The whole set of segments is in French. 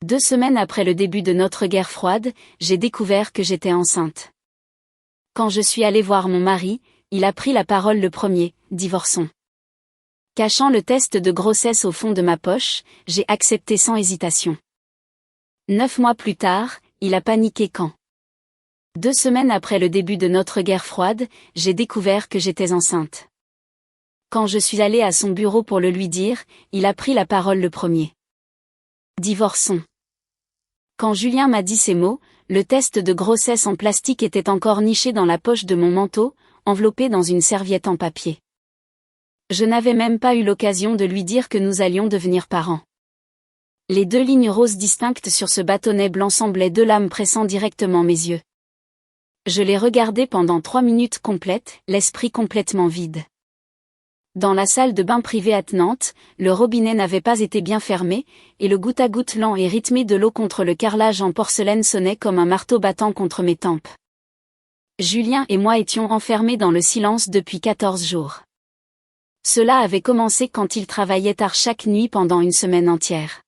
2 semaines après le début de notre guerre froide, j'ai découvert que j'étais enceinte. Quand je suis allée voir mon mari, il a pris la parole le premier: divorçons. Cachant le test de grossesse au fond de ma poche, j'ai accepté sans hésitation. 9 mois plus tard, il a paniqué quand 2 semaines après le début de notre guerre froide, j'ai découvert que j'étais enceinte. Quand je suis allée à son bureau pour le lui dire, il a pris la parole le premier: divorçons. Quand Julien m'a dit ces mots, le test de grossesse en plastique était encore niché dans la poche de mon manteau, enveloppé dans une serviette en papier. Je n'avais même pas eu l'occasion de lui dire que nous allions devenir parents. Les 2 lignes roses distinctes sur ce bâtonnet blanc semblaient 2 lames pressant directement mes yeux. Je l'ai regardé pendant 3 minutes complètes, l'esprit complètement vide. Dans la salle de bain privée attenante, le robinet n'avait pas été bien fermé, et le goutte-à-goutte lent et rythmé de l'eau contre le carrelage en porcelaine sonnait comme un marteau battant contre mes tempes. Julien et moi étions enfermés dans le silence depuis 14 jours. Cela avait commencé quand il travaillait tard chaque nuit pendant une semaine entière.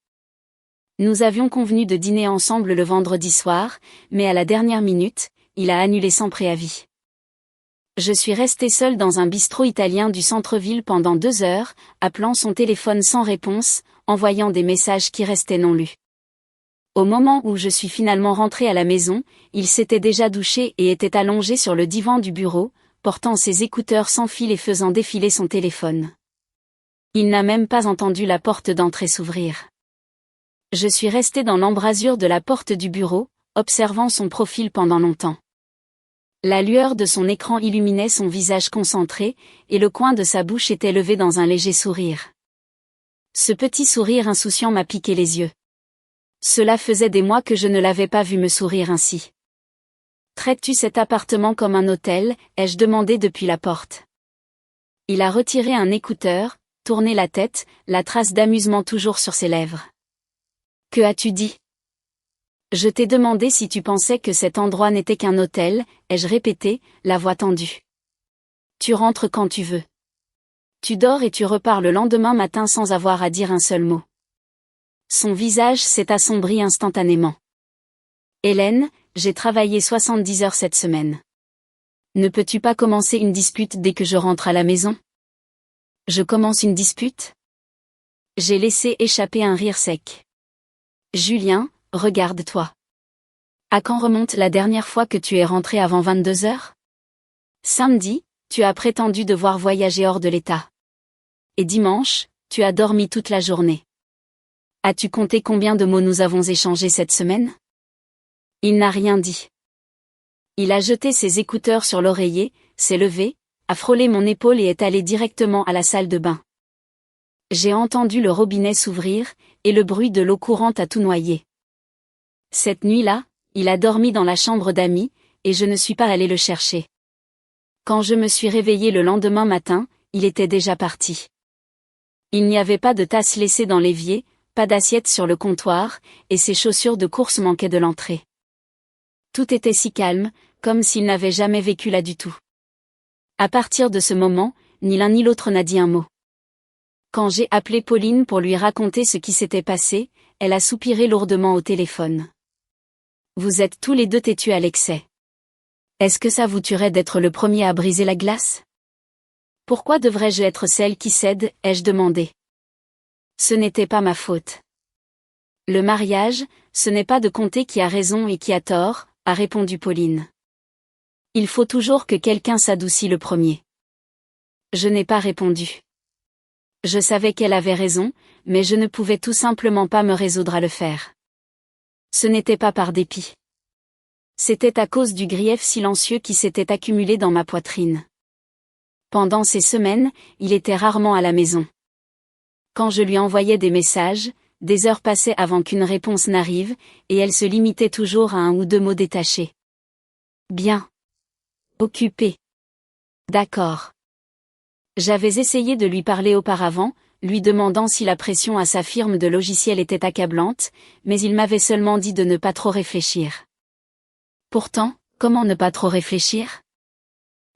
Nous avions convenu de dîner ensemble le vendredi soir, mais à la dernière minute, il a annulé sans préavis. Je suis restée seule dans un bistrot italien du centre-ville pendant 2 heures, appelant son téléphone sans réponse, envoyant des messages qui restaient non lus. Au moment où je suis finalement rentrée à la maison, il s'était déjà douché et était allongé sur le divan du bureau, portant ses écouteurs sans fil et faisant défiler son téléphone. Il n'a même pas entendu la porte d'entrée s'ouvrir. Je suis restée dans l'embrasure de la porte du bureau, observant son profil pendant longtemps. La lueur de son écran illuminait son visage concentré, et le coin de sa bouche était levé dans un léger sourire. Ce petit sourire insouciant m'a piqué les yeux. Cela faisait des mois que je ne l'avais pas vu me sourire ainsi. « Traites-tu cet appartement comme un hôtel ?» ai-je demandé depuis la porte. Il a retiré un écouteur, tourné la tête, la trace d'amusement toujours sur ses lèvres. « Que as-tu dit ? » Je t'ai demandé si tu pensais que cet endroit n'était qu'un hôtel, ai-je répété, la voix tendue. Tu rentres quand tu veux. Tu dors et tu repars le lendemain matin sans avoir à dire un seul mot. Son visage s'est assombri instantanément. Hélène, j'ai travaillé 70 heures cette semaine. Ne peux-tu pas commencer une dispute dès que je rentre à la maison ? Je commence une dispute ? J'ai laissé échapper un rire sec. Julien, regarde-toi. À quand remonte la dernière fois que tu es rentré avant 22 heures ? Samedi, tu as prétendu devoir voyager hors de l'État. Et dimanche, tu as dormi toute la journée. As-tu compté combien de mots nous avons échangés cette semaine ? Il n'a rien dit. Il a jeté ses écouteurs sur l'oreiller, s'est levé, a frôlé mon épaule et est allé directement à la salle de bain. J'ai entendu le robinet s'ouvrir, et le bruit de l'eau courante a tout noyé. Cette nuit-là, il a dormi dans la chambre d'amis, et je ne suis pas allée le chercher. Quand je me suis réveillée le lendemain matin, il était déjà parti. Il n'y avait pas de tasse laissée dans l'évier, pas d'assiette sur le comptoir, et ses chaussures de course manquaient de l'entrée. Tout était si calme, comme s'il n'avait jamais vécu là du tout. À partir de ce moment, ni l'un ni l'autre n'a dit un mot. Quand j'ai appelé Pauline pour lui raconter ce qui s'était passé, elle a soupiré lourdement au téléphone. Vous êtes tous les deux têtus à l'excès. Est-ce que ça vous tuerait d'être le premier à briser la glace ? Pourquoi devrais-je être celle qui cède, ai-je demandé. Ce n'était pas ma faute. Le mariage, ce n'est pas de compter qui a raison et qui a tort, a répondu Pauline. Il faut toujours que quelqu'un s'adoucit le premier. Je n'ai pas répondu. Je savais qu'elle avait raison, mais je ne pouvais tout simplement pas me résoudre à le faire. Ce n'était pas par dépit. C'était à cause du grief silencieux qui s'était accumulé dans ma poitrine. Pendant ces semaines, il était rarement à la maison. Quand je lui envoyais des messages, des heures passaient avant qu'une réponse n'arrive, et elle se limitait toujours à 1 ou 2 mots détachés. Bien. Occupé. D'accord. J'avais essayé de lui parler auparavant, lui demandant si la pression à sa firme de logiciels était accablante, mais il m'avait seulement dit de ne pas trop réfléchir. Pourtant, comment ne pas trop réfléchir ?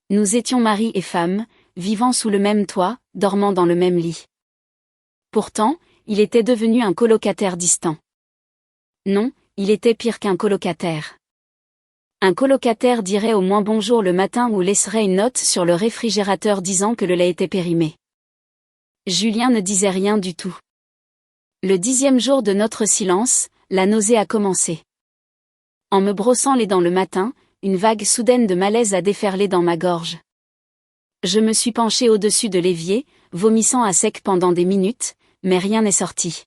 Nous étions mari et femme, vivant sous le même toit, dormant dans le même lit. Pourtant, il était devenu un colocataire distant. Non, il était pire qu'un colocataire. Un colocataire dirait au moins bonjour le matin ou laisserait une note sur le réfrigérateur disant que le lait était périmé. Julien ne disait rien du tout. Le 10e jour de notre silence, la nausée a commencé. En me brossant les dents le matin, une vague soudaine de malaise a déferlé dans ma gorge. Je me suis penchée au-dessus de l'évier, vomissant à sec pendant des minutes, mais rien n'est sorti.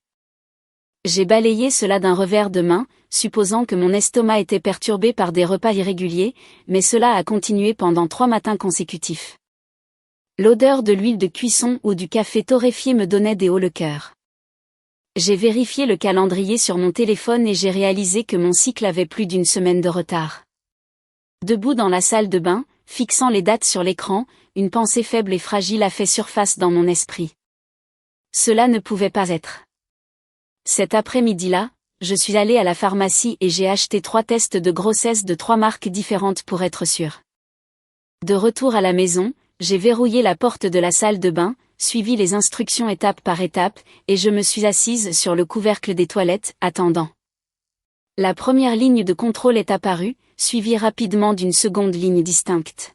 J'ai balayé cela d'un revers de main, supposant que mon estomac était perturbé par des repas irréguliers, mais cela a continué pendant 3 matins consécutifs. L'odeur de l'huile de cuisson ou du café torréfié me donnait des hauts le cœur. J'ai vérifié le calendrier sur mon téléphone et j'ai réalisé que mon cycle avait plus d'une semaine de retard. Debout dans la salle de bain, fixant les dates sur l'écran, une pensée faible et fragile a fait surface dans mon esprit. Cela ne pouvait pas être. Cet après-midi-là, je suis allée à la pharmacie et j'ai acheté 3 tests de grossesse de 3 marques différentes pour être sûre. De retour à la maison, j'ai verrouillé la porte de la salle de bain, suivi les instructions étape par étape, et je me suis assise sur le couvercle des toilettes, attendant. La première ligne de contrôle est apparue, suivie rapidement d'une seconde ligne distincte.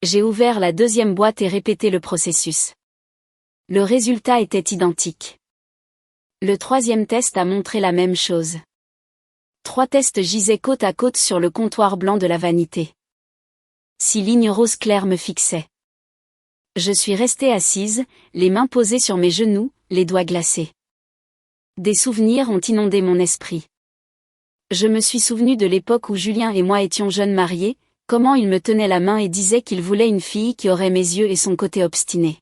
J'ai ouvert la 2e boîte et répété le processus. Le résultat était identique. Le 3e test a montré la même chose. 3 tests gisaient côte à côte sur le comptoir blanc de la vanité. 6 lignes roses claires me fixaient. Je suis restée assise, les mains posées sur mes genoux, les doigts glacés. Des souvenirs ont inondé mon esprit. Je me suis souvenue de l'époque où Julien et moi étions jeunes mariés, comment il me tenait la main et disait qu'il voulait une fille qui aurait mes yeux et son côté obstiné.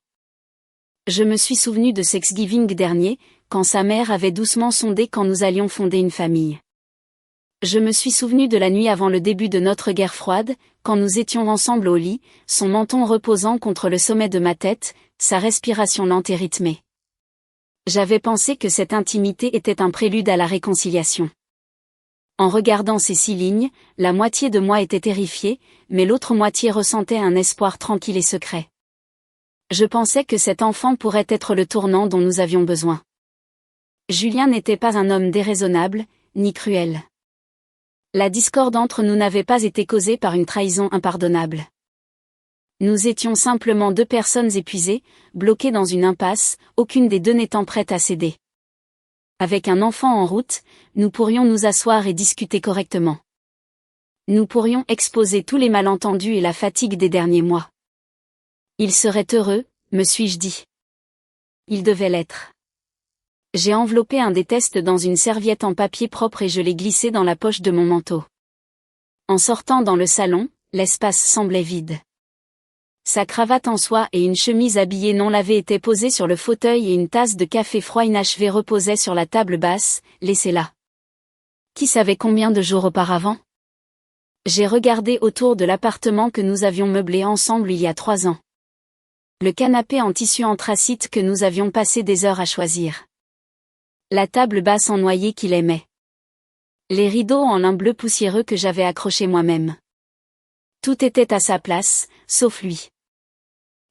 Je me suis souvenue de Thanksgiving dernier, quand sa mère avait doucement sondé quand nous allions fonder une famille. Je me suis souvenue de la nuit avant le début de notre guerre froide, quand nous étions ensemble au lit, son menton reposant contre le sommet de ma tête, sa respiration lente et rythmée. J'avais pensé que cette intimité était un prélude à la réconciliation. En regardant ces 6 lignes, la moitié de moi était terrifiée, mais l'autre moitié ressentait un espoir tranquille et secret. Je pensais que cet enfant pourrait être le tournant dont nous avions besoin. Julien n'était pas un homme déraisonnable, ni cruel. La discorde entre nous n'avait pas été causée par une trahison impardonnable. Nous étions simplement 2 personnes épuisées, bloquées dans une impasse, aucune des 2 n'étant prête à céder. Avec un enfant en route, nous pourrions nous asseoir et discuter correctement. Nous pourrions exposer tous les malentendus et la fatigue des derniers mois. Il serait heureux, me suis-je dit. Il devait l'être. J'ai enveloppé un des tests dans une serviette en papier propre et je l'ai glissé dans la poche de mon manteau. En sortant dans le salon, l'espace semblait vide. Sa cravate en soie et une chemise habillée non lavée étaient posées sur le fauteuil et une tasse de café froid inachevé reposait sur la table basse, laissée là. Qui savait combien de jours auparavant? J'ai regardé autour de l'appartement que nous avions meublé ensemble il y a 3 ans. Le canapé en tissu anthracite que nous avions passé des heures à choisir. La table basse en noyer qu'il aimait. Les rideaux en lin bleu poussiéreux que j'avais accrochés moi-même. Tout était à sa place, sauf lui.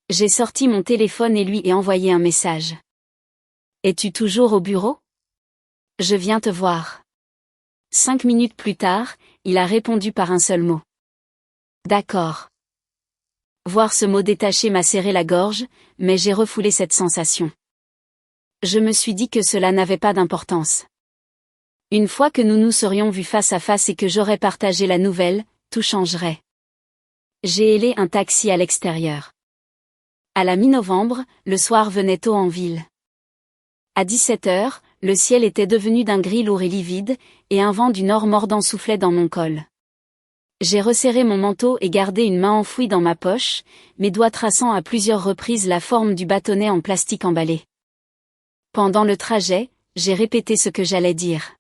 J'ai sorti mon téléphone et lui ai envoyé un message. Es-tu toujours au bureau? Je viens te voir. 5 minutes plus tard, il a répondu par un seul mot. D'accord. Voir ce mot détaché m'a serré la gorge, mais j'ai refoulé cette sensation. Je me suis dit que cela n'avait pas d'importance. Une fois que nous nous serions vus face à face et que j'aurais partagé la nouvelle, tout changerait. J'ai hélé un taxi à l'extérieur. À la mi-novembre, le soir venait tôt en ville. À 17h, le ciel était devenu d'un gris lourd et livide, et un vent du nord mordant soufflait dans mon col. J'ai resserré mon manteau et gardé une main enfouie dans ma poche, mes doigts traçant à plusieurs reprises la forme du bâtonnet en plastique emballé. Pendant le trajet, j'ai répété ce que j'allais dire.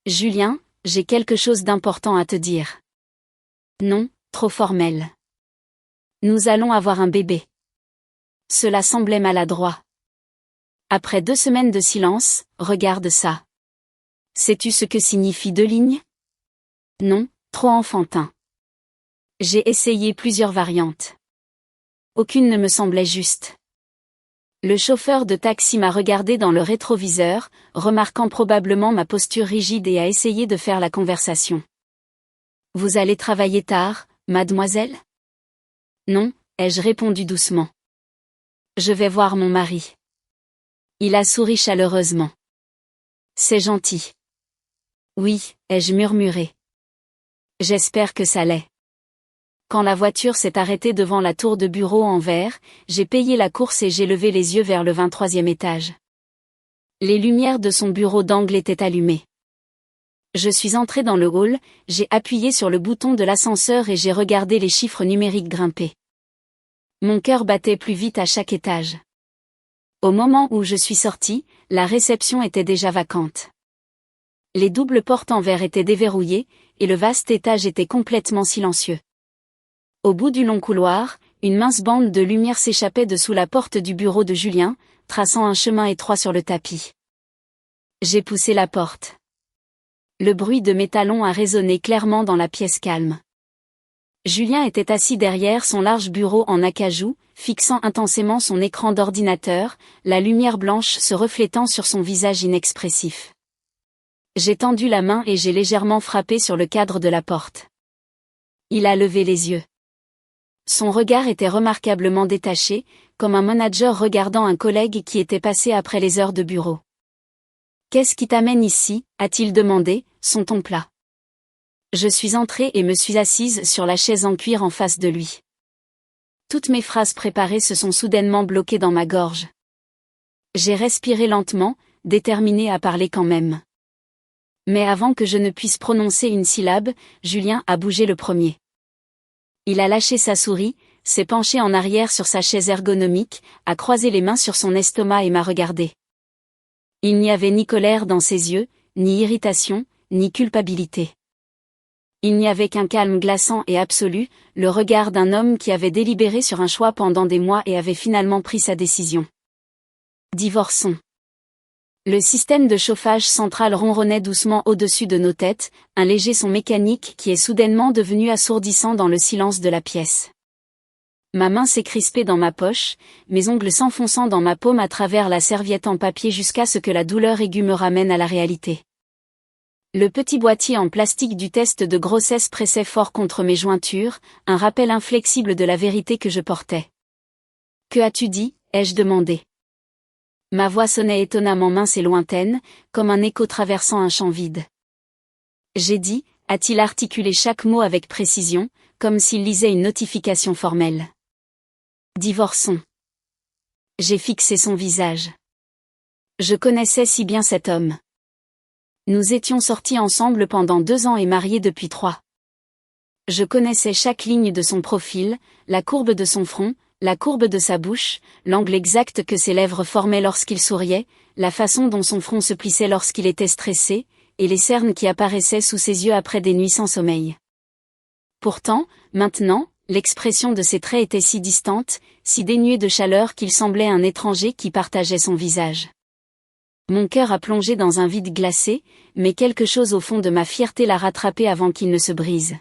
Julien, j'ai quelque chose d'important à te dire. Non, trop formel. Nous allons avoir un bébé. Cela semblait maladroit. Après 2 semaines de silence, regarde ça. Sais-tu ce que signifient 2 lignes? Non, trop enfantin. J'ai essayé plusieurs variantes. Aucune ne me semblait juste. Le chauffeur de taxi m'a regardé dans le rétroviseur, remarquant probablement ma posture rigide et a essayé de faire la conversation. « Vous allez travailler tard, mademoiselle ? » « Non, » ai-je répondu doucement. « Je vais voir mon mari. » Il a souri chaleureusement. « C'est gentil. »« Oui, » ai-je murmuré. « J'espère que ça l'est. » Quand la voiture s'est arrêtée devant la tour de bureau en verre, j'ai payé la course et j'ai levé les yeux vers le 23e étage. Les lumières de son bureau d'angle étaient allumées. Je suis entré dans le hall, j'ai appuyé sur le bouton de l'ascenseur et j'ai regardé les chiffres numériques grimper. Mon cœur battait plus vite à chaque étage. Au moment où je suis sorti, la réception était déjà vacante. Les doubles portes en verre étaient déverrouillées, et le vaste étage était complètement silencieux. Au bout du long couloir, une mince bande de lumière s'échappait de sous la porte du bureau de Julien, traçant un chemin étroit sur le tapis. J'ai poussé la porte. Le bruit de mes talons a résonné clairement dans la pièce calme. Julien était assis derrière son large bureau en acajou, fixant intensément son écran d'ordinateur, la lumière blanche se reflétant sur son visage inexpressif. J'ai tendu la main et j'ai légèrement frappé sur le cadre de la porte. Il a levé les yeux. Son regard était remarquablement détaché, comme un manager regardant un collègue qui était passé après les heures de bureau. « Qu'est-ce qui t'amène ici ?» a-t-il demandé, son ton plat. Je suis entrée et me suis assise sur la chaise en cuir en face de lui. Toutes mes phrases préparées se sont soudainement bloquées dans ma gorge. J'ai respiré lentement, déterminée à parler quand même. Mais avant que je ne puisse prononcer une syllabe, Julien a bougé le premier. Il a lâché sa souris, s'est penché en arrière sur sa chaise ergonomique, a croisé les mains sur son estomac et m'a regardé. Il n'y avait ni colère dans ses yeux, ni irritation, ni culpabilité. Il n'y avait qu'un calme glaçant et absolu, le regard d'un homme qui avait délibéré sur un choix pendant des mois et avait finalement pris sa décision. Divorçons. Le système de chauffage central ronronnait doucement au-dessus de nos têtes, un léger son mécanique qui est soudainement devenu assourdissant dans le silence de la pièce. Ma main s'est crispée dans ma poche, mes ongles s'enfonçant dans ma paume à travers la serviette en papier jusqu'à ce que la douleur aiguë me ramène à la réalité. Le petit boîtier en plastique du test de grossesse pressait fort contre mes jointures, un rappel inflexible de la vérité que je portais. « Que as-tu dit ?» ai-je demandé. Ma voix sonnait étonnamment mince et lointaine, comme un écho traversant un champ vide. J'ai dit, a-t-il articulé chaque mot avec précision, comme s'il lisait une notification formelle. Divorçons. J'ai fixé son visage. Je connaissais si bien cet homme. Nous étions sortis ensemble pendant 2 ans et mariés depuis 3. Je connaissais chaque ligne de son profil, la courbe de son front, la courbe de sa bouche, l'angle exact que ses lèvres formaient lorsqu'il souriait, la façon dont son front se plissait lorsqu'il était stressé, et les cernes qui apparaissaient sous ses yeux après des nuits sans sommeil. Pourtant, maintenant, l'expression de ses traits était si distante, si dénuée de chaleur qu'il semblait un étranger qui partageait son visage. Mon cœur a plongé dans un vide glacé, mais quelque chose au fond de ma fierté l'a rattrapé avant qu'il ne se brise.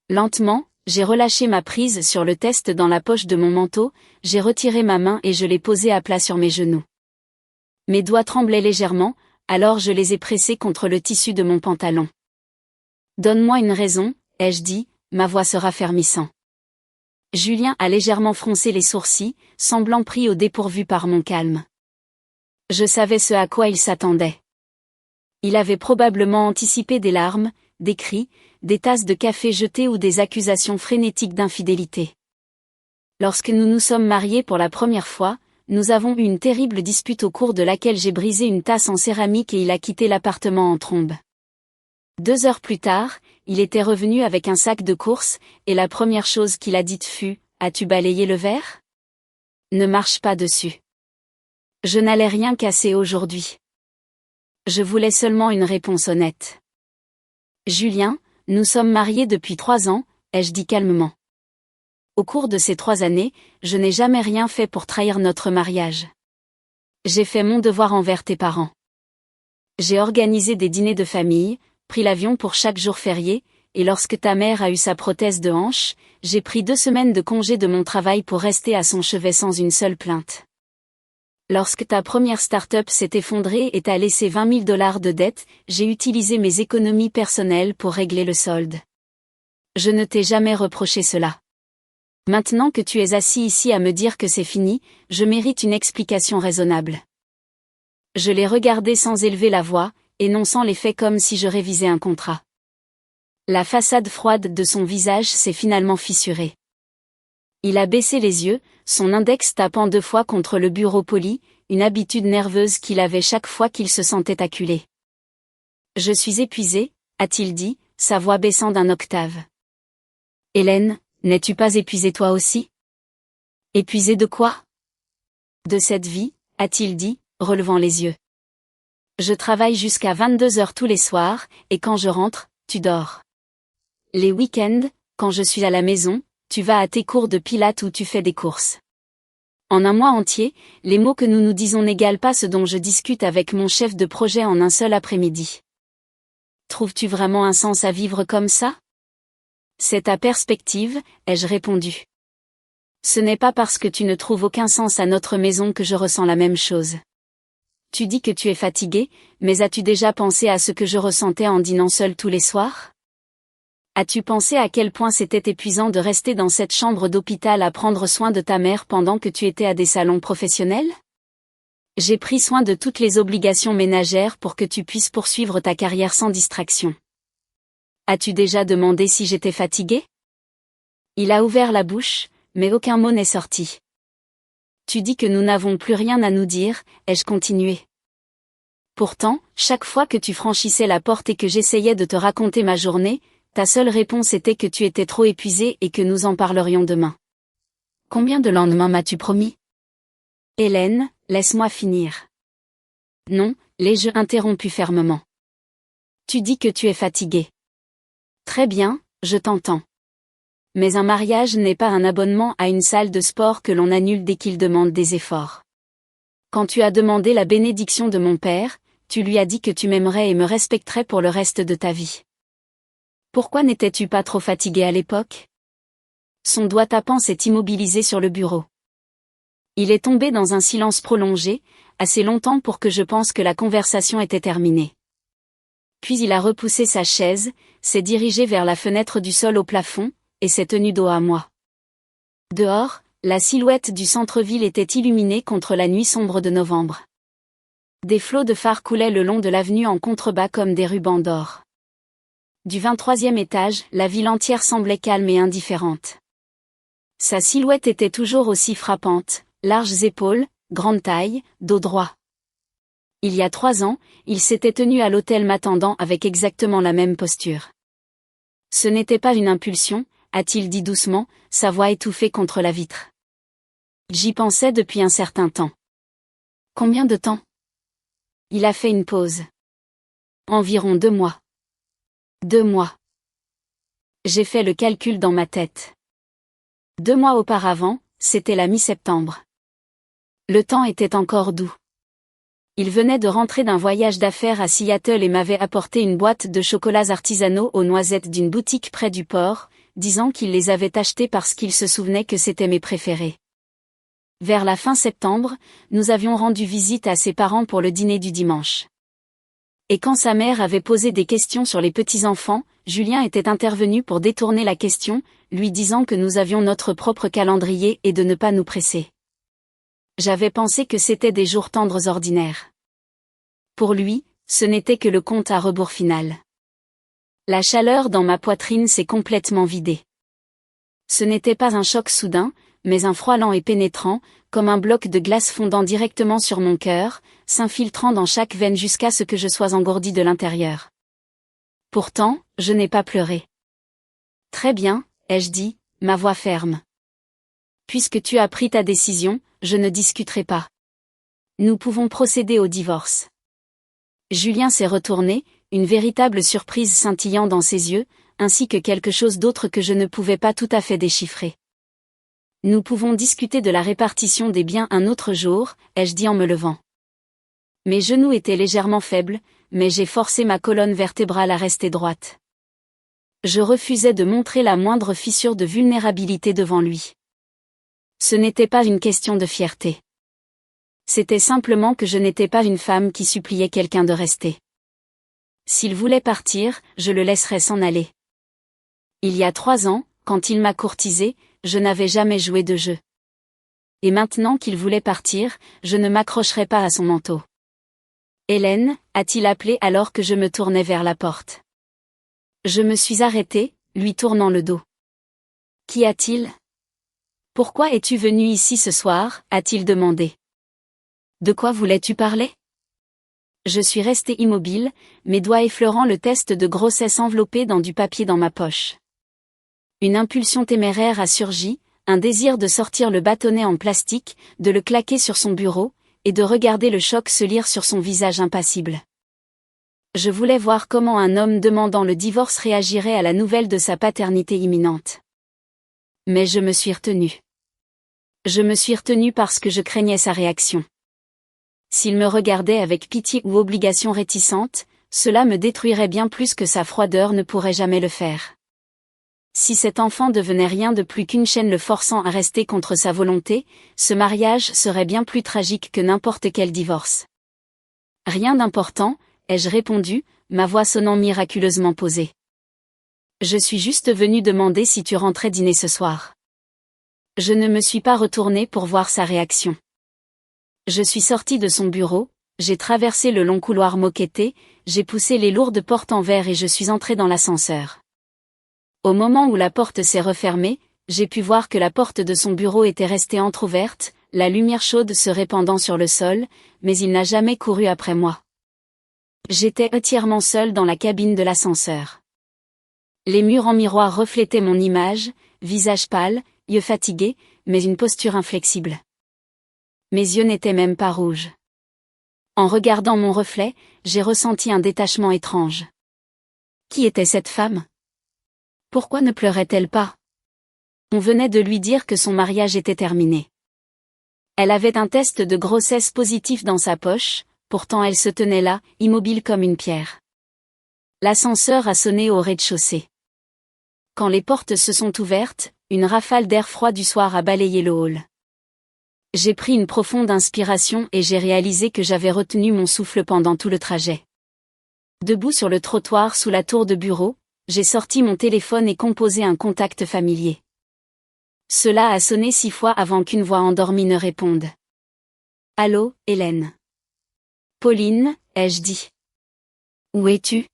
Lentement, j'ai relâché ma prise sur le test dans la poche de mon manteau, j'ai retiré ma main et je l'ai posée à plat sur mes genoux. Mes doigts tremblaient légèrement, alors je les ai pressés contre le tissu de mon pantalon. « Donne-moi une raison », ai-je dit, ma voix se raffermissant. Julien a légèrement froncé les sourcils, semblant pris au dépourvu par mon calme. Je savais ce à quoi il s'attendait. Il avait probablement anticipé des larmes, des cris, des tasses de café jetées ou des accusations frénétiques d'infidélité. Lorsque nous nous sommes mariés pour la première fois, nous avons eu une terrible dispute au cours de laquelle j'ai brisé une tasse en céramique et il a quitté l'appartement en trombe. 2 heures plus tard, il était revenu avec un sac de courses, et la première chose qu'il a dite fut « As-tu balayé le verre ? Ne marche pas dessus. » Je n'allais rien casser aujourd'hui. Je voulais seulement une réponse honnête. Julien, nous sommes mariés depuis 3 ans, ai-je dit calmement. Au cours de ces 3 années, je n'ai jamais rien fait pour trahir notre mariage. J'ai fait mon devoir envers tes parents. J'ai organisé des dîners de famille, pris l'avion pour chaque jour férié, et lorsque ta mère a eu sa prothèse de hanche, j'ai pris 2 semaines de congé de mon travail pour rester à son chevet sans une seule plainte. Lorsque ta première start-up s'est effondrée et t'a laissé 20 000 dollars de dette, j'ai utilisé mes économies personnelles pour régler le solde. Je ne t'ai jamais reproché cela. Maintenant que tu es assis ici à me dire que c'est fini, je mérite une explication raisonnable. Je l'ai regardé sans élever la voix, énonçant les faits comme si je révisais un contrat. La façade froide de son visage s'est finalement fissurée. Il a baissé les yeux, son index tapant 2 fois contre le bureau poli, une habitude nerveuse qu'il avait chaque fois qu'il se sentait acculé. Je suis épuisé, a-t-il dit, sa voix baissant d'un octave. Hélène, n'es-tu pas épuisée toi aussi? Épuisée de quoi? De cette vie, a-t-il dit, relevant les yeux. Je travaille jusqu'à 22 heures tous les soirs, et quand je rentre, tu dors. Les week-ends, quand je suis à la maison, tu vas à tes cours de pilates ou tu fais des courses. En un mois entier, les mots que nous nous disons n'égalent pas ce dont je discute avec mon chef de projet en un seul après-midi. Trouves-tu vraiment un sens à vivre comme ça? C'est ta perspective, ai-je répondu. Ce n'est pas parce que tu ne trouves aucun sens à notre maison que je ressens la même chose. Tu dis que tu es fatigué, mais as-tu déjà pensé à ce que je ressentais en dînant seul tous les soirs? As-tu pensé à quel point c'était épuisant de rester dans cette chambre d'hôpital à prendre soin de ta mère pendant que tu étais à des salons professionnels? J'ai pris soin de toutes les obligations ménagères pour que tu puisses poursuivre ta carrière sans distraction. As-tu déjà demandé si j'étais fatigué? Il a ouvert la bouche, mais aucun mot n'est sorti. Tu dis que nous n'avons plus rien à nous dire, ai-je continué. Pourtant, chaque fois que tu franchissais la porte et que j'essayais de te raconter ma journée, ta seule réponse était que tu étais trop épuisé et que nous en parlerions demain. Combien de lendemains m'as-tu promis? Hélène, laisse-moi finir. Non, l'ai-je interrompu fermement. Tu dis que tu es fatigué. Très bien, je t'entends. Mais un mariage n'est pas un abonnement à une salle de sport que l'on annule dès qu'il demande des efforts. Quand tu as demandé la bénédiction de mon père, tu lui as dit que tu m'aimerais et me respecterais pour le reste de ta vie. Pourquoi n'étais-tu pas trop fatigué à l'époque? Son doigt tapant s'est immobilisé sur le bureau. Il est tombé dans un silence prolongé, assez longtemps pour que je pense que la conversation était terminée. Puis il a repoussé sa chaise, s'est dirigé vers la fenêtre du sol au plafond, et s'est tenu dos à moi. Dehors, la silhouette du centre-ville était illuminée contre la nuit sombre de novembre. Des flots de phares coulaient le long de l'avenue en contrebas comme des rubans d'or. Du 23e étage, la ville entière semblait calme et indifférente. Sa silhouette était toujours aussi frappante, larges épaules, grande taille, dos droit. Il y a 3 ans, il s'était tenu à l'hôtel m'attendant avec exactement la même posture. Ce n'était pas une impulsion, a-t-il dit doucement, sa voix étouffée contre la vitre. J'y pensais depuis un certain temps. Combien de temps? Il a fait une pause. Environ 2 mois. 2 mois. J'ai fait le calcul dans ma tête. 2 mois auparavant, c'était la mi-septembre. Le temps était encore doux. Il venait de rentrer d'un voyage d'affaires à Seattle et m'avait apporté une boîte de chocolats artisanaux aux noisettes d'une boutique près du port, disant qu'il les avait achetés parce qu'il se souvenait que c'étaient mes préférés. Vers la fin septembre, nous avions rendu visite à ses parents pour le dîner du dimanche. Et quand sa mère avait posé des questions sur les petits-enfants, Julien était intervenu pour détourner la question, lui disant que nous avions notre propre calendrier et de ne pas nous presser. J'avais pensé que c'était des jours tendres ordinaires. Pour lui, ce n'était que le compte à rebours final. La chaleur dans ma poitrine s'est complètement vidée. Ce n'était pas un choc soudain, mais un froid lent et pénétrant, comme un bloc de glace fondant directement sur mon cœur, s'infiltrant dans chaque veine jusqu'à ce que je sois engourdi de l'intérieur. Pourtant, je n'ai pas pleuré. Très bien, ai-je dit, ma voix ferme. Puisque tu as pris ta décision, je ne discuterai pas. Nous pouvons procéder au divorce. Julien s'est retourné, une véritable surprise scintillant dans ses yeux, ainsi que quelque chose d'autre que je ne pouvais pas tout à fait déchiffrer. Nous pouvons discuter de la répartition des biens un autre jour, ai-je dit en me levant. Mes genoux étaient légèrement faibles, mais j'ai forcé ma colonne vertébrale à rester droite. Je refusais de montrer la moindre fissure de vulnérabilité devant lui. Ce n'était pas une question de fierté. C'était simplement que je n'étais pas une femme qui suppliait quelqu'un de rester. S'il voulait partir, je le laisserais s'en aller. Il y a 3 ans, quand il m'a courtisée, je n'avais jamais joué de jeu. Et maintenant qu'il voulait partir, je ne m'accrocherai pas à son manteau. Hélène, a-t-il appelé alors que je me tournais vers la porte. Je me suis arrêtée, lui tournant le dos. Qu'y a-t-il ? Pourquoi es-tu venue ici ce soir ? A-t-il demandé. De quoi voulais-tu parler ? Je suis restée immobile, mes doigts effleurant le test de grossesse enveloppé dans du papier dans ma poche. Une impulsion téméraire a surgi, un désir de sortir le bâtonnet en plastique, de le claquer sur son bureau, et de regarder le choc se lire sur son visage impassible. Je voulais voir comment un homme demandant le divorce réagirait à la nouvelle de sa paternité imminente. Mais je me suis retenue. Je me suis retenue parce que je craignais sa réaction. S'il me regardait avec pitié ou obligation réticente, cela me détruirait bien plus que sa froideur ne pourrait jamais le faire. Si cet enfant devenait rien de plus qu'une chaîne le forçant à rester contre sa volonté, ce mariage serait bien plus tragique que n'importe quel divorce. Rien d'important, ai-je répondu, ma voix sonnant miraculeusement posée. Je suis juste venue demander si tu rentrais dîner ce soir. Je ne me suis pas retournée pour voir sa réaction. Je suis sortie de son bureau, j'ai traversé le long couloir moquetté, j'ai poussé les lourdes portes en verre et je suis entrée dans l'ascenseur. Au moment où la porte s'est refermée, j'ai pu voir que la porte de son bureau était restée entr'ouverte, la lumière chaude se répandant sur le sol, mais il n'a jamais couru après moi. J'étais entièrement seule dans la cabine de l'ascenseur. Les murs en miroir reflétaient mon image, visage pâle, yeux fatigués, mais une posture inflexible. Mes yeux n'étaient même pas rouges. En regardant mon reflet, j'ai ressenti un détachement étrange. Qui était cette femme ? Pourquoi ne pleurait-elle pas ? On venait de lui dire que son mariage était terminé. Elle avait un test de grossesse positif dans sa poche, pourtant elle se tenait là, immobile comme une pierre. L'ascenseur a sonné au rez-de-chaussée. Quand les portes se sont ouvertes, une rafale d'air froid du soir a balayé le hall. J'ai pris une profonde inspiration et j'ai réalisé que j'avais retenu mon souffle pendant tout le trajet. Debout sur le trottoir sous la tour de bureau, j'ai sorti mon téléphone et composé un contact familier. Cela a sonné 6 fois avant qu'une voix endormie ne réponde. Allô, Hélène. Pauline, ai-je dit. Où es-tu ?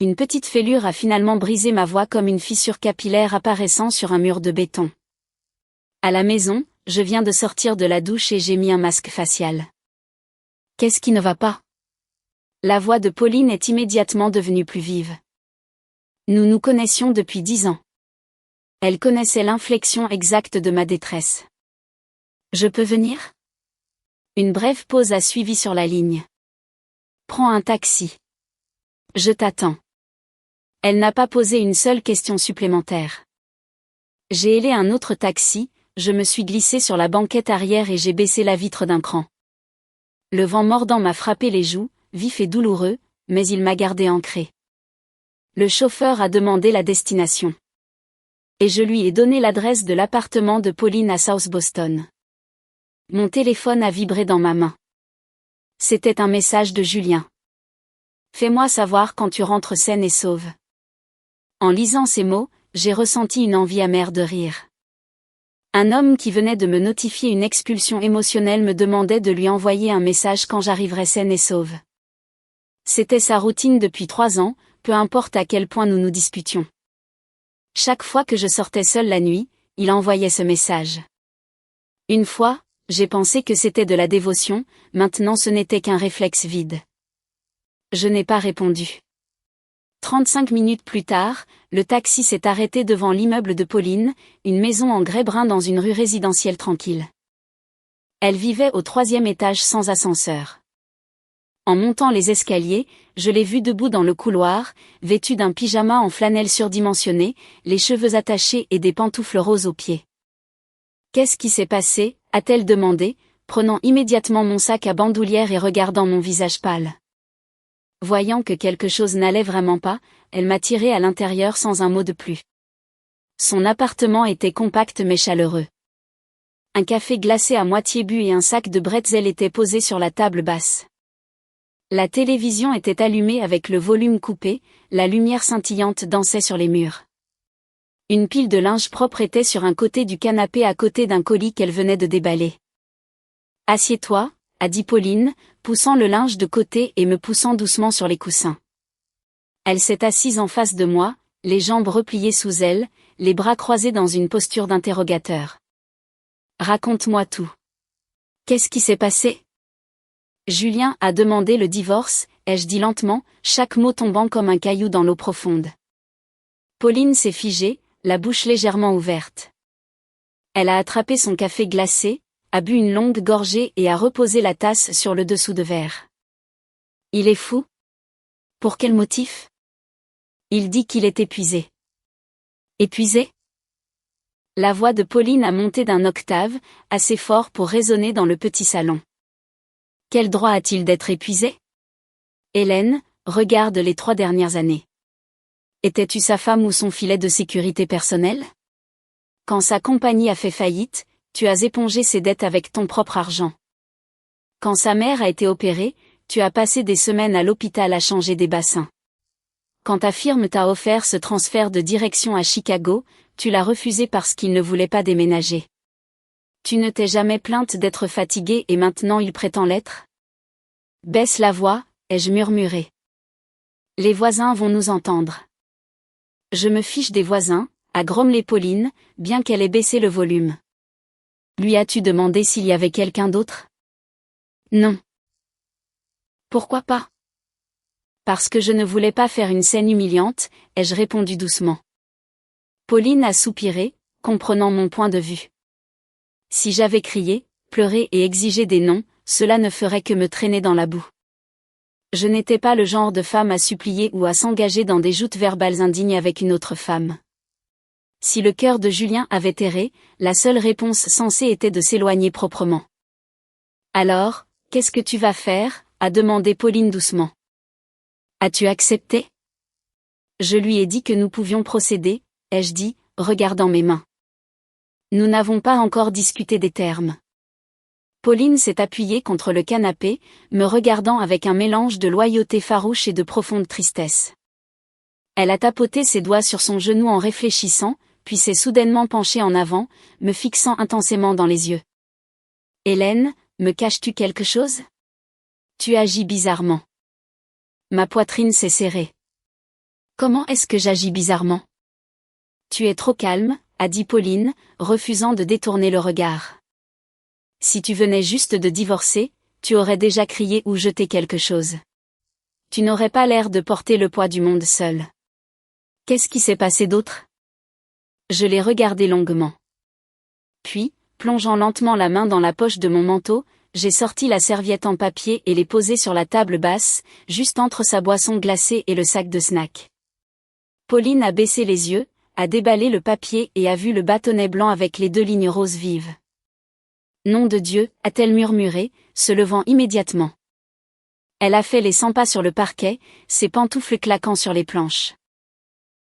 Une petite fêlure a finalement brisé ma voix comme une fissure capillaire apparaissant sur un mur de béton. À la maison, je viens de sortir de la douche et j'ai mis un masque facial. Qu'est-ce qui ne va pas ? La voix de Pauline est immédiatement devenue plus vive. Nous nous connaissions depuis 10 ans. Elle connaissait l'inflexion exacte de ma détresse. Je peux venir ? Une brève pause a suivi sur la ligne. Prends un taxi. Je t'attends. Elle n'a pas posé une seule question supplémentaire. J'ai hélé un autre taxi, je me suis glissée sur la banquette arrière et j'ai baissé la vitre d'un cran. Le vent mordant m'a frappé les joues, vif et douloureux, mais il m'a gardé ancré. Le chauffeur a demandé la destination. Et je lui ai donné l'adresse de l'appartement de Pauline à South Boston. Mon téléphone a vibré dans ma main. C'était un message de Julien. Fais-moi savoir quand tu rentres saine et sauve. En lisant ces mots, j'ai ressenti une envie amère de rire. Un homme qui venait de me notifier une expulsion émotionnelle me demandait de lui envoyer un message quand j'arriverais saine et sauve. C'était sa routine depuis 3 ans, peu importe à quel point nous nous disputions. Chaque fois que je sortais seule la nuit, il envoyait ce message. Une fois, j'ai pensé que c'était de la dévotion, maintenant ce n'était qu'un réflexe vide. Je n'ai pas répondu. 35 minutes plus tard, le taxi s'est arrêté devant l'immeuble de Pauline, une maison en grès brun dans une rue résidentielle tranquille. Elle vivait au 3e étage sans ascenseur. En montant les escaliers, je l'ai vue debout dans le couloir, vêtue d'un pyjama en flanelle surdimensionné, les cheveux attachés et des pantoufles roses aux pieds. Qu'est-ce qui s'est passé ? A-t-elle demandé, prenant immédiatement mon sac à bandoulière et regardant mon visage pâle. Voyant que quelque chose n'allait vraiment pas, elle m'a tiré à l'intérieur sans un mot de plus. Son appartement était compact mais chaleureux. Un café glacé à moitié bu et un sac de bretzel étaient posés sur la table basse. La télévision était allumée avec le volume coupé, la lumière scintillante dansait sur les murs. Une pile de linge propre était sur un côté du canapé à côté d'un colis qu'elle venait de déballer. « Assieds-toi » a dit Pauline, poussant le linge de côté et me poussant doucement sur les coussins. Elle s'est assise en face de moi, les jambes repliées sous elle, les bras croisés dans une posture d'interrogateur. « Raconte-moi tout. Qu'est-ce qui s'est passé ? » Julien a demandé le divorce, ai-je dit lentement, chaque mot tombant comme un caillou dans l'eau profonde. Pauline s'est figée, la bouche légèrement ouverte. Elle a attrapé son café glacé, a bu une longue gorgée et a reposé la tasse sur le dessous de verre. Il est fou ? Pour quel motif ? Il dit qu'il est épuisé. Épuisé ? La voix de Pauline a monté d'un octave, assez fort pour résonner dans le petit salon. Quel droit a-t-il d'être épuisé ? Hélène, regarde les 3 dernières années. Étais-tu sa femme ou son filet de sécurité personnelle ? Quand sa compagnie a fait faillite, tu as épongé ses dettes avec ton propre argent. Quand sa mère a été opérée, tu as passé des semaines à l'hôpital à changer des bassins. Quand ta firme t'a offert ce transfert de direction à Chicago, tu l'as refusé parce qu'il ne voulait pas déménager. Tu ne t'es jamais plainte d'être fatiguée et maintenant il prétend l'être ? Baisse la voix, ai-je murmuré. Les voisins vont nous entendre. Je me fiche des voisins, a grommelé Pauline, bien qu'elle ait baissé le volume. Lui as-tu demandé s'il y avait quelqu'un d'autre ? Non. Pourquoi pas ? Parce que je ne voulais pas faire une scène humiliante, ai-je répondu doucement. Pauline a soupiré, comprenant mon point de vue. Si j'avais crié, pleuré et exigé des noms, cela ne ferait que me traîner dans la boue. Je n'étais pas le genre de femme à supplier ou à s'engager dans des joutes verbales indignes avec une autre femme. Si le cœur de Julien avait erré, la seule réponse sensée était de s'éloigner proprement. Alors, qu'est-ce que tu vas faire ? A demandé Pauline doucement. As-tu accepté ? Je lui ai dit que nous pouvions procéder, ai-je dit, regardant mes mains. Nous n'avons pas encore discuté des termes. Pauline s'est appuyée contre le canapé, me regardant avec un mélange de loyauté farouche et de profonde tristesse. Elle a tapoté ses doigts sur son genou en réfléchissant, puis s'est soudainement penchée en avant, me fixant intensément dans les yeux. « Hélène, me caches-tu quelque chose ? Tu agis bizarrement. » Ma poitrine s'est serrée. « Comment est-ce que j'agis bizarrement ? » Tu es trop calme, a dit Pauline, refusant de détourner le regard. Si tu venais juste de divorcer, tu aurais déjà crié ou jeté quelque chose. Tu n'aurais pas l'air de porter le poids du monde seul. Qu'est-ce qui s'est passé d'autre ? Je l'ai regardé longuement. Puis, plongeant lentement la main dans la poche de mon manteau, j'ai sorti la serviette en papier et l'ai posée sur la table basse, juste entre sa boisson glacée et le sac de snack. Pauline a baissé les yeux, a déballé le papier et a vu le bâtonnet blanc avec les 2 lignes roses vives. Nom de Dieu, a-t-elle murmuré, se levant immédiatement. Elle a fait les 100 pas sur le parquet, ses pantoufles claquant sur les planches.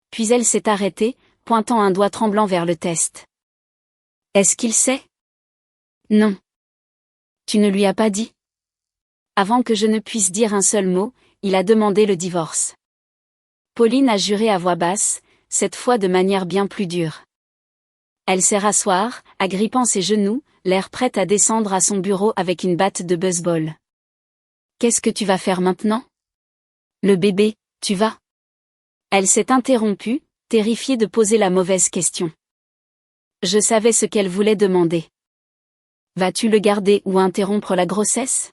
Puis elle s'est arrêtée, pointant un doigt tremblant vers le test. Est-ce qu'il sait ? Non. Tu ne lui as pas dit ? Avant que je ne puisse dire un seul mot, il a demandé le divorce. Pauline a juré à voix basse, cette fois de manière bien plus dure. Elle s'est rasseoir, agrippant ses genoux, l'air prête à descendre à son bureau avec une batte de baseball. Qu'est-ce que tu vas faire maintenant ? Le bébé, tu vas ? Elle s'est interrompue, terrifiée de poser la mauvaise question. Je savais ce qu'elle voulait demander. Vas-tu le garder ou interrompre la grossesse ?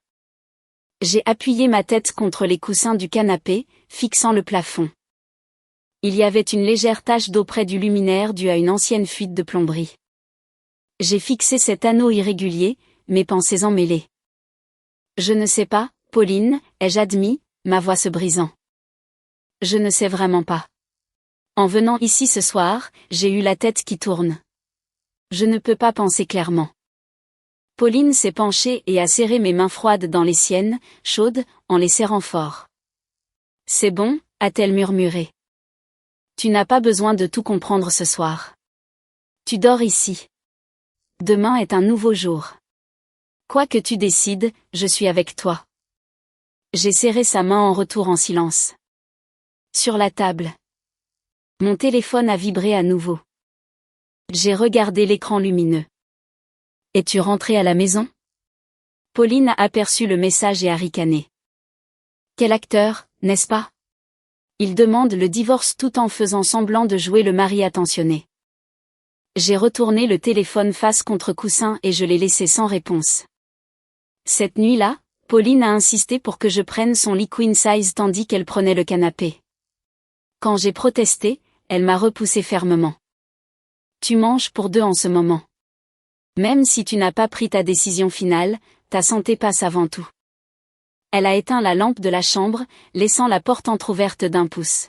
J'ai appuyé ma tête contre les coussins du canapé, fixant le plafond. Il y avait une légère tache d'eau près du luminaire due à une ancienne fuite de plomberie. J'ai fixé cet anneau irrégulier, mes pensées emmêlées. Je ne sais pas, Pauline, ai-je admis, ma voix se brisant. Je ne sais vraiment pas. En venant ici ce soir, j'ai eu la tête qui tourne. Je ne peux pas penser clairement. Pauline s'est penchée et a serré mes mains froides dans les siennes, chaudes, en les serrant fort. C'est bon, a-t-elle murmuré. Tu n'as pas besoin de tout comprendre ce soir. Tu dors ici. Demain est un nouveau jour. Quoi que tu décides, je suis avec toi. J'ai serré sa main en retour en silence. Sur la table. Mon téléphone a vibré à nouveau. J'ai regardé l'écran lumineux. Es-tu rentrée à la maison? Pauline a aperçu le message et a ricané. Quel acteur, n'est-ce pas? Il demande le divorce tout en faisant semblant de jouer le mari attentionné. J'ai retourné le téléphone face contre coussin et je l'ai laissé sans réponse. Cette nuit-là, Pauline a insisté pour que je prenne son lit queen size tandis qu'elle prenait le canapé. Quand j'ai protesté, elle m'a repoussé fermement. Tu manges pour deux en ce moment. Même si tu n'as pas pris ta décision finale, ta santé passe avant tout. Elle a éteint la lampe de la chambre, laissant la porte entr'ouverte d'1 pouce.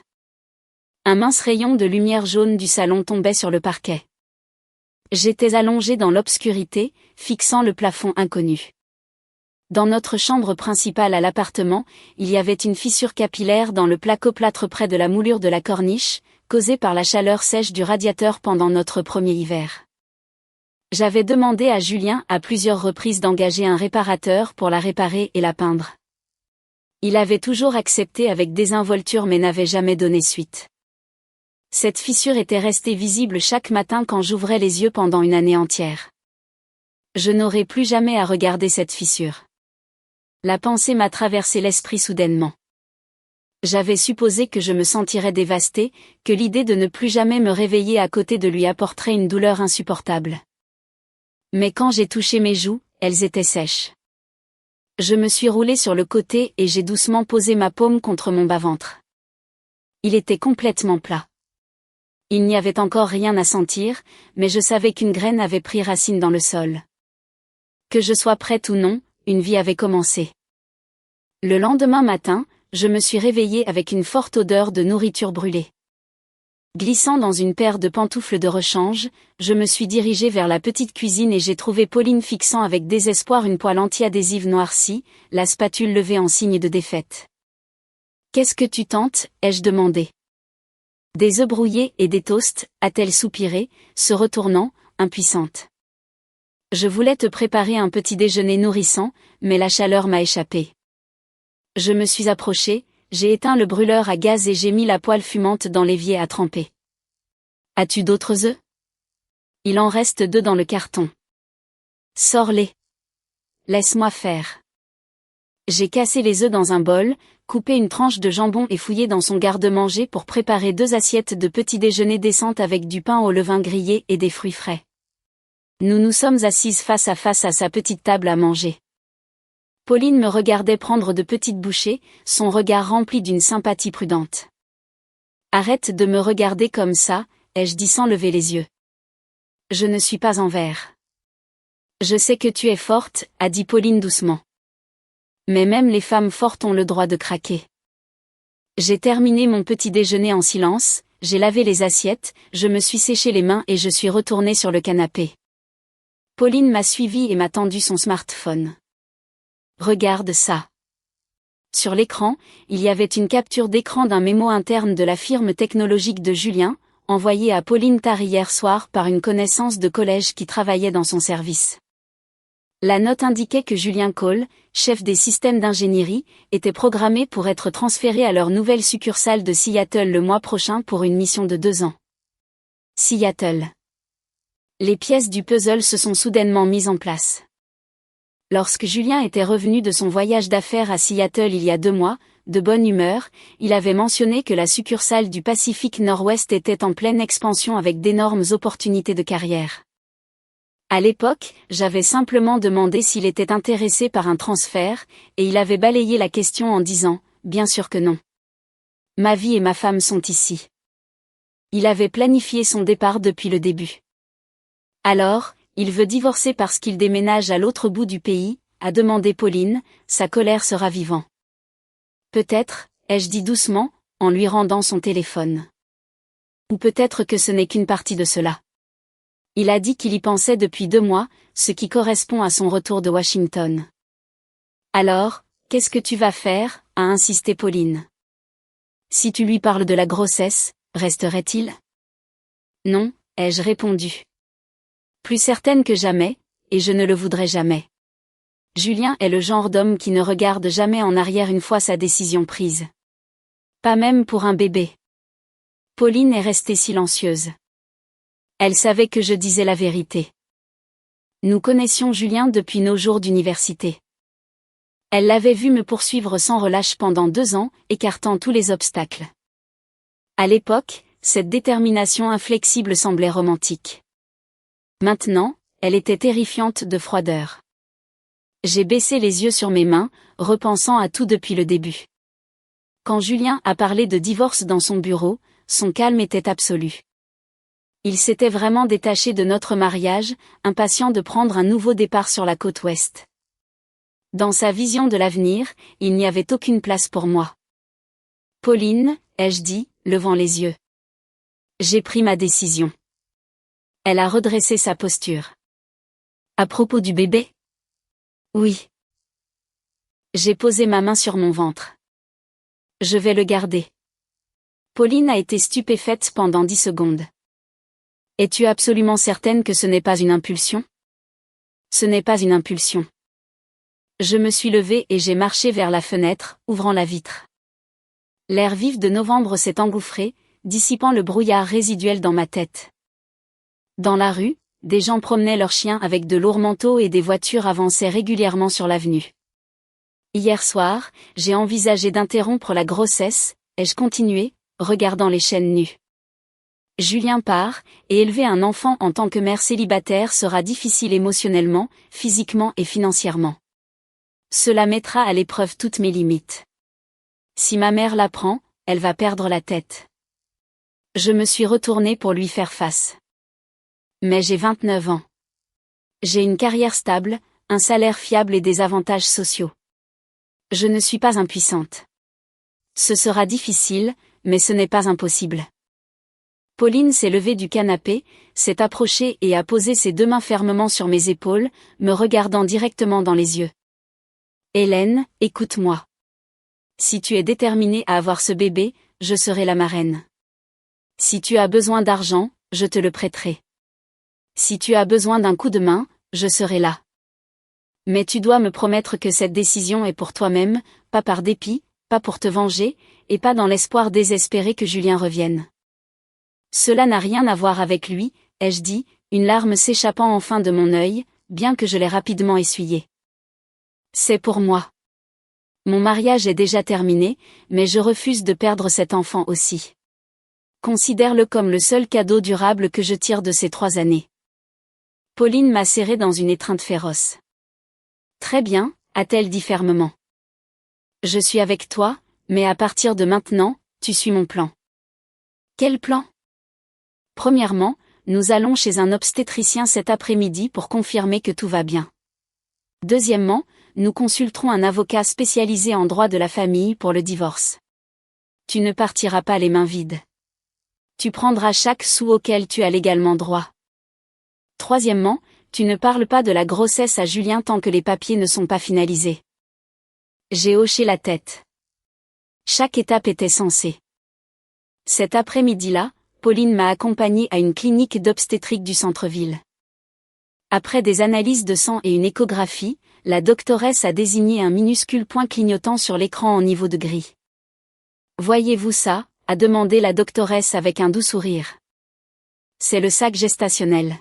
Un mince rayon de lumière jaune du salon tombait sur le parquet. J'étais allongée dans l'obscurité, fixant le plafond inconnu. Dans notre chambre principale à l'appartement, il y avait une fissure capillaire dans le placo-plâtre près de la moulure de la corniche, causée par la chaleur sèche du radiateur pendant notre premier hiver. J'avais demandé à Julien à plusieurs reprises d'engager un réparateur pour la réparer et la peindre. Il avait toujours accepté avec désinvolture mais n'avait jamais donné suite. Cette fissure était restée visible chaque matin quand j'ouvrais les yeux pendant une année entière. Je n'aurais plus jamais à regarder cette fissure. La pensée m'a traversé l'esprit soudainement. J'avais supposé que je me sentirais dévastée, que l'idée de ne plus jamais me réveiller à côté de lui apporterait une douleur insupportable. Mais quand j'ai touché mes joues, elles étaient sèches. Je me suis roulée sur le côté et j'ai doucement posé ma paume contre mon bas-ventre. Il était complètement plat. Il n'y avait encore rien à sentir, mais je savais qu'une graine avait pris racine dans le sol. Que je sois prête ou non, une vie avait commencé. Le lendemain matin, je me suis réveillée avec une forte odeur de nourriture brûlée. Glissant dans une paire de pantoufles de rechange, je me suis dirigée vers la petite cuisine et j'ai trouvé Pauline fixant avec désespoir une poêle anti-adhésive noircie, la spatule levée en signe de défaite. « Qu'est-ce que tu tentes ?» ai-je demandé. « Des œufs brouillés et des toasts » a-t-elle soupiré, se retournant, impuissante. Je voulais te préparer un petit déjeuner nourrissant, mais la chaleur m'a échappé. Je me suis approchée, j'ai éteint le brûleur à gaz et j'ai mis la poêle fumante dans l'évier à tremper. As-tu d'autres œufs? Il en reste 2 dans le carton. Sors-les. Laisse-moi faire. J'ai cassé les œufs dans un bol, coupé une tranche de jambon et fouillé dans son garde-manger pour préparer 2 assiettes de petit déjeuner décentes avec du pain au levain grillé et des fruits frais. Nous nous sommes assises face à sa petite table à manger. Pauline me regardait prendre de petites bouchées, son regard rempli d'une sympathie prudente. « Arrête de me regarder comme ça », ai-je dit sans lever les yeux. « Je ne suis pas en verre. »« Je sais que tu es forte », a dit Pauline doucement. « Mais même les femmes fortes ont le droit de craquer. » J'ai terminé mon petit déjeuner en silence, j'ai lavé les assiettes, je me suis séché les mains et je suis retournée sur le canapé. Pauline m'a suivi et m'a tendu son smartphone. Regarde ça. Sur l'écran, il y avait une capture d'écran d'un mémo interne de la firme technologique de Julien, envoyé à Pauline tard hier soir par une connaissance de collège qui travaillait dans son service. La note indiquait que Julien Cole, chef des systèmes d'ingénierie, était programmé pour être transféré à leur nouvelle succursale de Seattle le mois prochain pour une mission de 2 ans. Seattle. Les pièces du puzzle se sont soudainement mises en place. Lorsque Julien était revenu de son voyage d'affaires à Seattle il y a 2 mois, de bonne humeur, il avait mentionné que la succursale du Pacifique Nord-Ouest était en pleine expansion avec d'énormes opportunités de carrière. À l'époque, j'avais simplement demandé s'il était intéressé par un transfert, et il avait balayé la question en disant « Bien sûr que non. Ma vie et ma femme sont ici. » Il avait planifié son départ depuis le début. Alors, il veut divorcer parce qu'il déménage à l'autre bout du pays, a demandé Pauline, sa colère se ravivant. Peut-être, ai-je dit doucement, en lui rendant son téléphone. Ou peut-être que ce n'est qu'une partie de cela. Il a dit qu'il y pensait depuis 2 mois, ce qui correspond à son retour de Washington. Alors, qu'est-ce que tu vas faire, a insisté Pauline. Si tu lui parles de la grossesse, resterait-il? Non, ai-je répondu. Plus certaine que jamais, et je ne le voudrais jamais. Julien est le genre d'homme qui ne regarde jamais en arrière une fois sa décision prise. Pas même pour un bébé. Pauline est restée silencieuse. Elle savait que je disais la vérité. Nous connaissions Julien depuis nos jours d'université. Elle l'avait vu me poursuivre sans relâche pendant 2 ans, écartant tous les obstacles. À l'époque, cette détermination inflexible semblait romantique. Maintenant, elle était terrifiante de froideur. J'ai baissé les yeux sur mes mains, repensant à tout depuis le début. Quand Julien a parlé de divorce dans son bureau, son calme était absolu. Il s'était vraiment détaché de notre mariage, impatient de prendre un nouveau départ sur la côte ouest. Dans sa vision de l'avenir, il n'y avait aucune place pour moi. Pauline, ai-je dit, levant les yeux. J'ai pris ma décision. Elle a redressé sa posture. À propos du bébé? Oui. J'ai posé ma main sur mon ventre. Je vais le garder. Pauline a été stupéfaite pendant 10 secondes. Es-tu absolument certaine que ce n'est pas une impulsion? Ce n'est pas une impulsion. Je me suis levée et j'ai marché vers la fenêtre, ouvrant la vitre. L'air vif de novembre s'est engouffré, dissipant le brouillard résiduel dans ma tête. Dans la rue, des gens promenaient leurs chiens avec de lourds manteaux et des voitures avançaient régulièrement sur l'avenue. Hier soir, j'ai envisagé d'interrompre la grossesse, ai-je continué, regardant les chaînes nues. Julien part, et élever un enfant en tant que mère célibataire sera difficile émotionnellement, physiquement et financièrement. Cela mettra à l'épreuve toutes mes limites. Si ma mère l'apprend, elle va perdre la tête. Je me suis retournée pour lui faire face. Mais j'ai 29 ans. J'ai une carrière stable, un salaire fiable et des avantages sociaux. Je ne suis pas impuissante. Ce sera difficile, mais ce n'est pas impossible. Pauline s'est levée du canapé, s'est approchée et a posé ses 2 mains fermement sur mes épaules, me regardant directement dans les yeux. Hélène, écoute-moi. Si tu es déterminée à avoir ce bébé, je serai la marraine. Si tu as besoin d'argent, je te le prêterai. Si tu as besoin d'un coup de main, je serai là. Mais tu dois me promettre que cette décision est pour toi-même, pas par dépit, pas pour te venger, et pas dans l'espoir désespéré que Julien revienne. Cela n'a rien à voir avec lui, ai-je dit, une larme s'échappant enfin de mon œil, bien que je l'ai rapidement essuyée. C'est pour moi. Mon mariage est déjà terminé, mais je refuse de perdre cet enfant aussi. Considère-le comme le seul cadeau durable que je tire de ces 3 années. Pauline m'a serré dans une étreinte féroce. Très bien, a-t-elle dit fermement. Je suis avec toi, mais à partir de maintenant, tu suis mon plan. Quel plan? Premièrement, nous allons chez un obstétricien cet après-midi pour confirmer que tout va bien. Deuxièmement, nous consulterons un avocat spécialisé en droit de la famille pour le divorce. Tu ne partiras pas les mains vides. Tu prendras chaque sou auquel tu as légalement droit. Troisièmement, tu ne parles pas de la grossesse à Julien tant que les papiers ne sont pas finalisés. J'ai hoché la tête. Chaque étape était sensée. Cet après-midi-là, Pauline m'a accompagnée à une clinique d'obstétrique du centre-ville. Après des analyses de sang et une échographie, la doctoresse a désigné un minuscule point clignotant sur l'écran en niveau de gris. Voyez-vous ça? A demandé la doctoresse avec un doux sourire. C'est le sac gestationnel.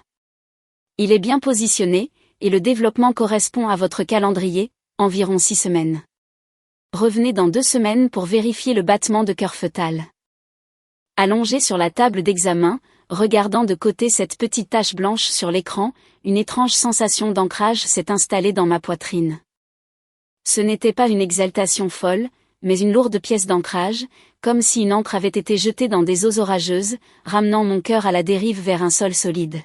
Il est bien positionné, et le développement correspond à votre calendrier, environ 6 semaines. Revenez dans 2 semaines pour vérifier le battement de cœur fœtal. Allongé sur la table d'examen, regardant de côté cette petite tache blanche sur l'écran, une étrange sensation d'ancrage s'est installée dans ma poitrine. Ce n'était pas une exaltation folle, mais une lourde pièce d'ancrage, comme si une ancre avait été jetée dans des eaux orageuses, ramenant mon cœur à la dérive vers un sol solide.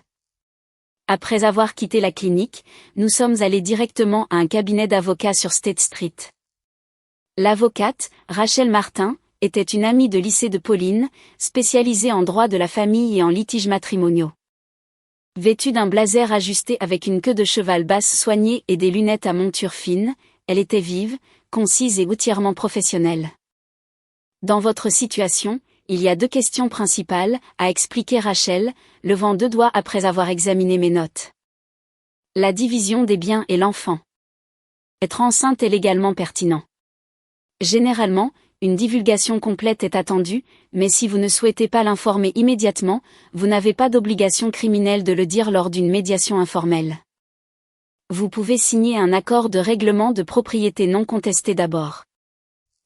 Après avoir quitté la clinique, nous sommes allés directement à un cabinet d'avocats sur State Street. L'avocate, Rachel Martin, était une amie de lycée de Pauline, spécialisée en droit de la famille et en litiges matrimoniaux. Vêtue d'un blazer ajusté avec une queue de cheval basse soignée et des lunettes à monture fine, elle était vive, concise et entièrement professionnelle. Dans votre situation, il y a 2 questions principales, a expliqué Rachel, levant 2 doigts après avoir examiné mes notes. La division des biens et l'enfant. Être enceinte est légalement pertinent. Généralement, une divulgation complète est attendue, mais si vous ne souhaitez pas l'informer immédiatement, vous n'avez pas d'obligation criminelle de le dire lors d'une médiation informelle. Vous pouvez signer un accord de règlement de propriété non contesté d'abord.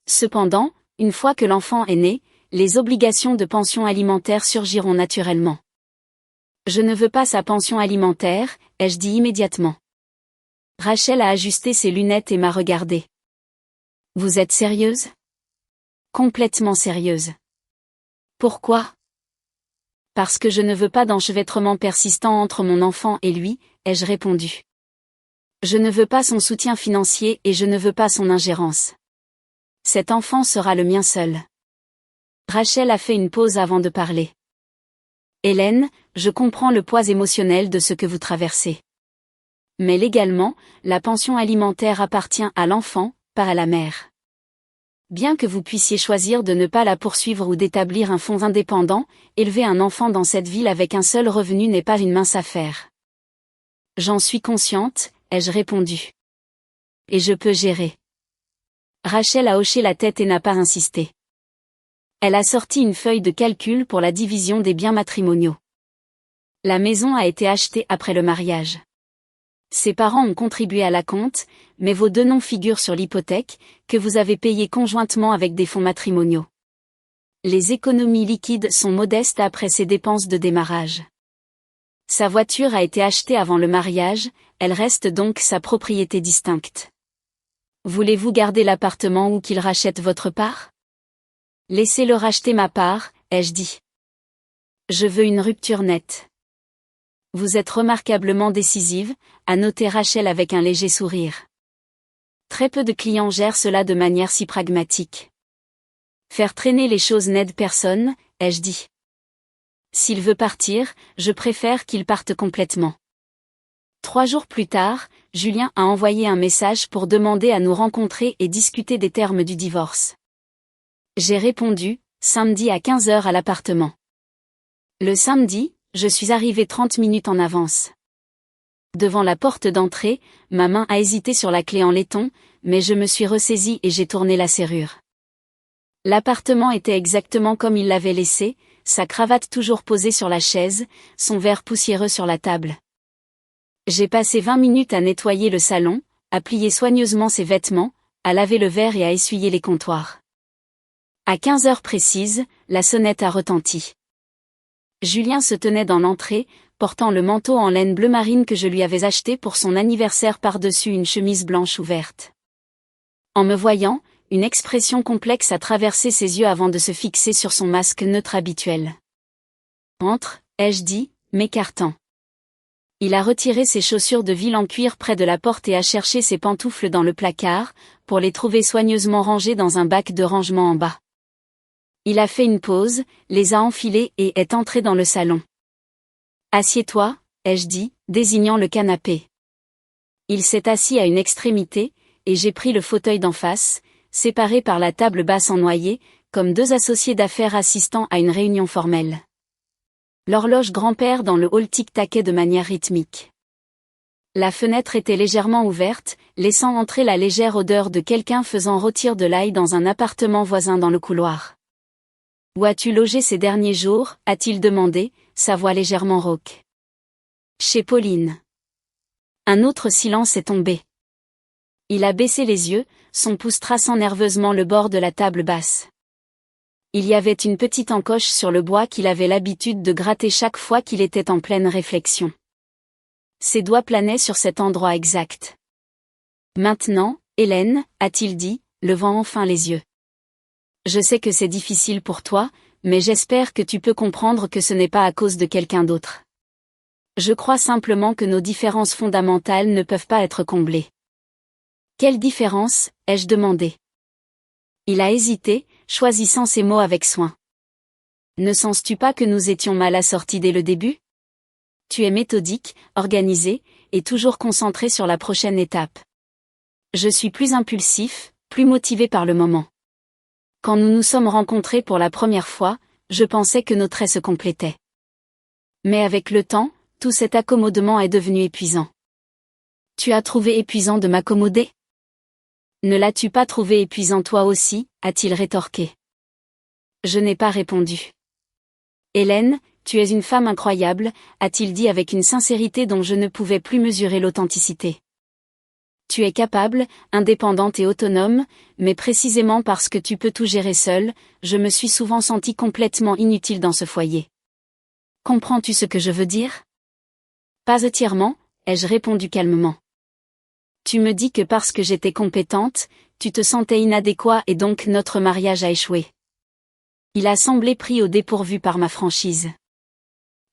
Cependant, une fois que l'enfant est né, les obligations de pension alimentaire surgiront naturellement. Je ne veux pas sa pension alimentaire, ai-je dit immédiatement. Rachel a ajusté ses lunettes et m'a regardée. Vous êtes sérieuse? Complètement sérieuse. Pourquoi? Parce que je ne veux pas d'enchevêtrement persistant entre mon enfant et lui, ai-je répondu. Je ne veux pas son soutien financier et je ne veux pas son ingérence. Cet enfant sera le mien seul. Rachel a fait une pause avant de parler. Hélène, je comprends le poids émotionnel de ce que vous traversez. Mais légalement, la pension alimentaire appartient à l'enfant, pas à la mère. Bien que vous puissiez choisir de ne pas la poursuivre ou d'établir un fonds indépendant, élever un enfant dans cette ville avec un seul revenu n'est pas une mince affaire. J'en suis consciente, ai-je répondu. Et je peux gérer. Rachel a hoché la tête et n'a pas insisté. Elle a sorti une feuille de calcul pour la division des biens matrimoniaux. La maison a été achetée après le mariage. Ses parents ont contribué à l'acompte, mais vos 2 noms figurent sur l'hypothèque, que vous avez payée conjointement avec des fonds matrimoniaux. Les économies liquides sont modestes après ses dépenses de démarrage. Sa voiture a été achetée avant le mariage, elle reste donc sa propriété distincte. Voulez-vous garder l'appartement ou qu'il rachète votre part? Laissez-le racheter ma part, ai-je dit. Je veux une rupture nette. Vous êtes remarquablement décisive, a noté Rachel avec un léger sourire. Très peu de clients gèrent cela de manière si pragmatique. Faire traîner les choses n'aide personne, ai-je dit. S'il veut partir, je préfère qu'il parte complètement. 3 jours plus tard, Julien a envoyé un message pour demander à nous rencontrer et discuter des termes du divorce. J'ai répondu, samedi à 15h à l'appartement. Le samedi, je suis arrivée 30 minutes en avance. Devant la porte d'entrée, ma main a hésité sur la clé en laiton, mais je me suis ressaisie et j'ai tourné la serrure. L'appartement était exactement comme il l'avait laissé, sa cravate toujours posée sur la chaise, son verre poussiéreux sur la table. J'ai passé 20 minutes à nettoyer le salon, à plier soigneusement ses vêtements, à laver le verre et à essuyer les comptoirs. À 15h précises, la sonnette a retenti. Julien se tenait dans l'entrée, portant le manteau en laine bleu marine que je lui avais acheté pour son anniversaire par-dessus une chemise blanche ouverte. En me voyant, une expression complexe a traversé ses yeux avant de se fixer sur son masque neutre habituel. Entre, ai-je dit, m'écartant. Il a retiré ses chaussures de ville en cuir près de la porte et a cherché ses pantoufles dans le placard, pour les trouver soigneusement rangées dans un bac de rangement en bas. Il a fait une pause, les a enfilées et est entré dans le salon. Assieds-toi, ai-je dit, désignant le canapé. Il s'est assis à une extrémité, et j'ai pris le fauteuil d'en face, séparé par la table basse en noyer, comme 2 associés d'affaires assistant à une réunion formelle. L'horloge grand-père dans le hall tic-taquait de manière rythmique. La fenêtre était légèrement ouverte, laissant entrer la légère odeur de quelqu'un faisant rôtir de l'ail dans un appartement voisin dans le couloir. « Où as-tu logé ces derniers jours » a-t-il demandé, sa voix légèrement rauque. « Chez Pauline. » Un autre silence est tombé. Il a baissé les yeux, son pouce traçant nerveusement le bord de la table basse. Il y avait une petite encoche sur le bois qu'il avait l'habitude de gratter chaque fois qu'il était en pleine réflexion. Ses doigts planaient sur cet endroit exact. « Maintenant, Hélène, a-t-il dit, levant enfin les yeux. Je sais que c'est difficile pour toi, mais j'espère que tu peux comprendre que ce n'est pas à cause de quelqu'un d'autre. Je crois simplement que nos différences fondamentales ne peuvent pas être comblées. » Quelle différence, ai-je demandé. Il a hésité, choisissant ses mots avec soin. Ne sens-tu pas que nous étions mal assortis dès le début? Tu es méthodique, organisé, et toujours concentré sur la prochaine étape. Je suis plus impulsif, plus motivé par le moment. Quand nous nous sommes rencontrés pour la première fois, je pensais que nos traits se complétaient. Mais avec le temps, tout cet accommodement est devenu épuisant. Tu as trouvé épuisant de m'accommoder? Ne l'as-tu pas trouvé épuisant toi aussi, a-t-il rétorqué. Je n'ai pas répondu. Hélène, tu es une femme incroyable, a-t-il dit avec une sincérité dont je ne pouvais plus mesurer l'authenticité. Tu es capable, indépendante et autonome, mais précisément parce que tu peux tout gérer seule, je me suis souvent sentie complètement inutile dans ce foyer. Comprends-tu ce que je veux dire? Pas entièrement, ai-je répondu calmement. Tu me dis que parce que j'étais compétente, tu te sentais inadéquat et donc notre mariage a échoué. Il a semblé pris au dépourvu par ma franchise.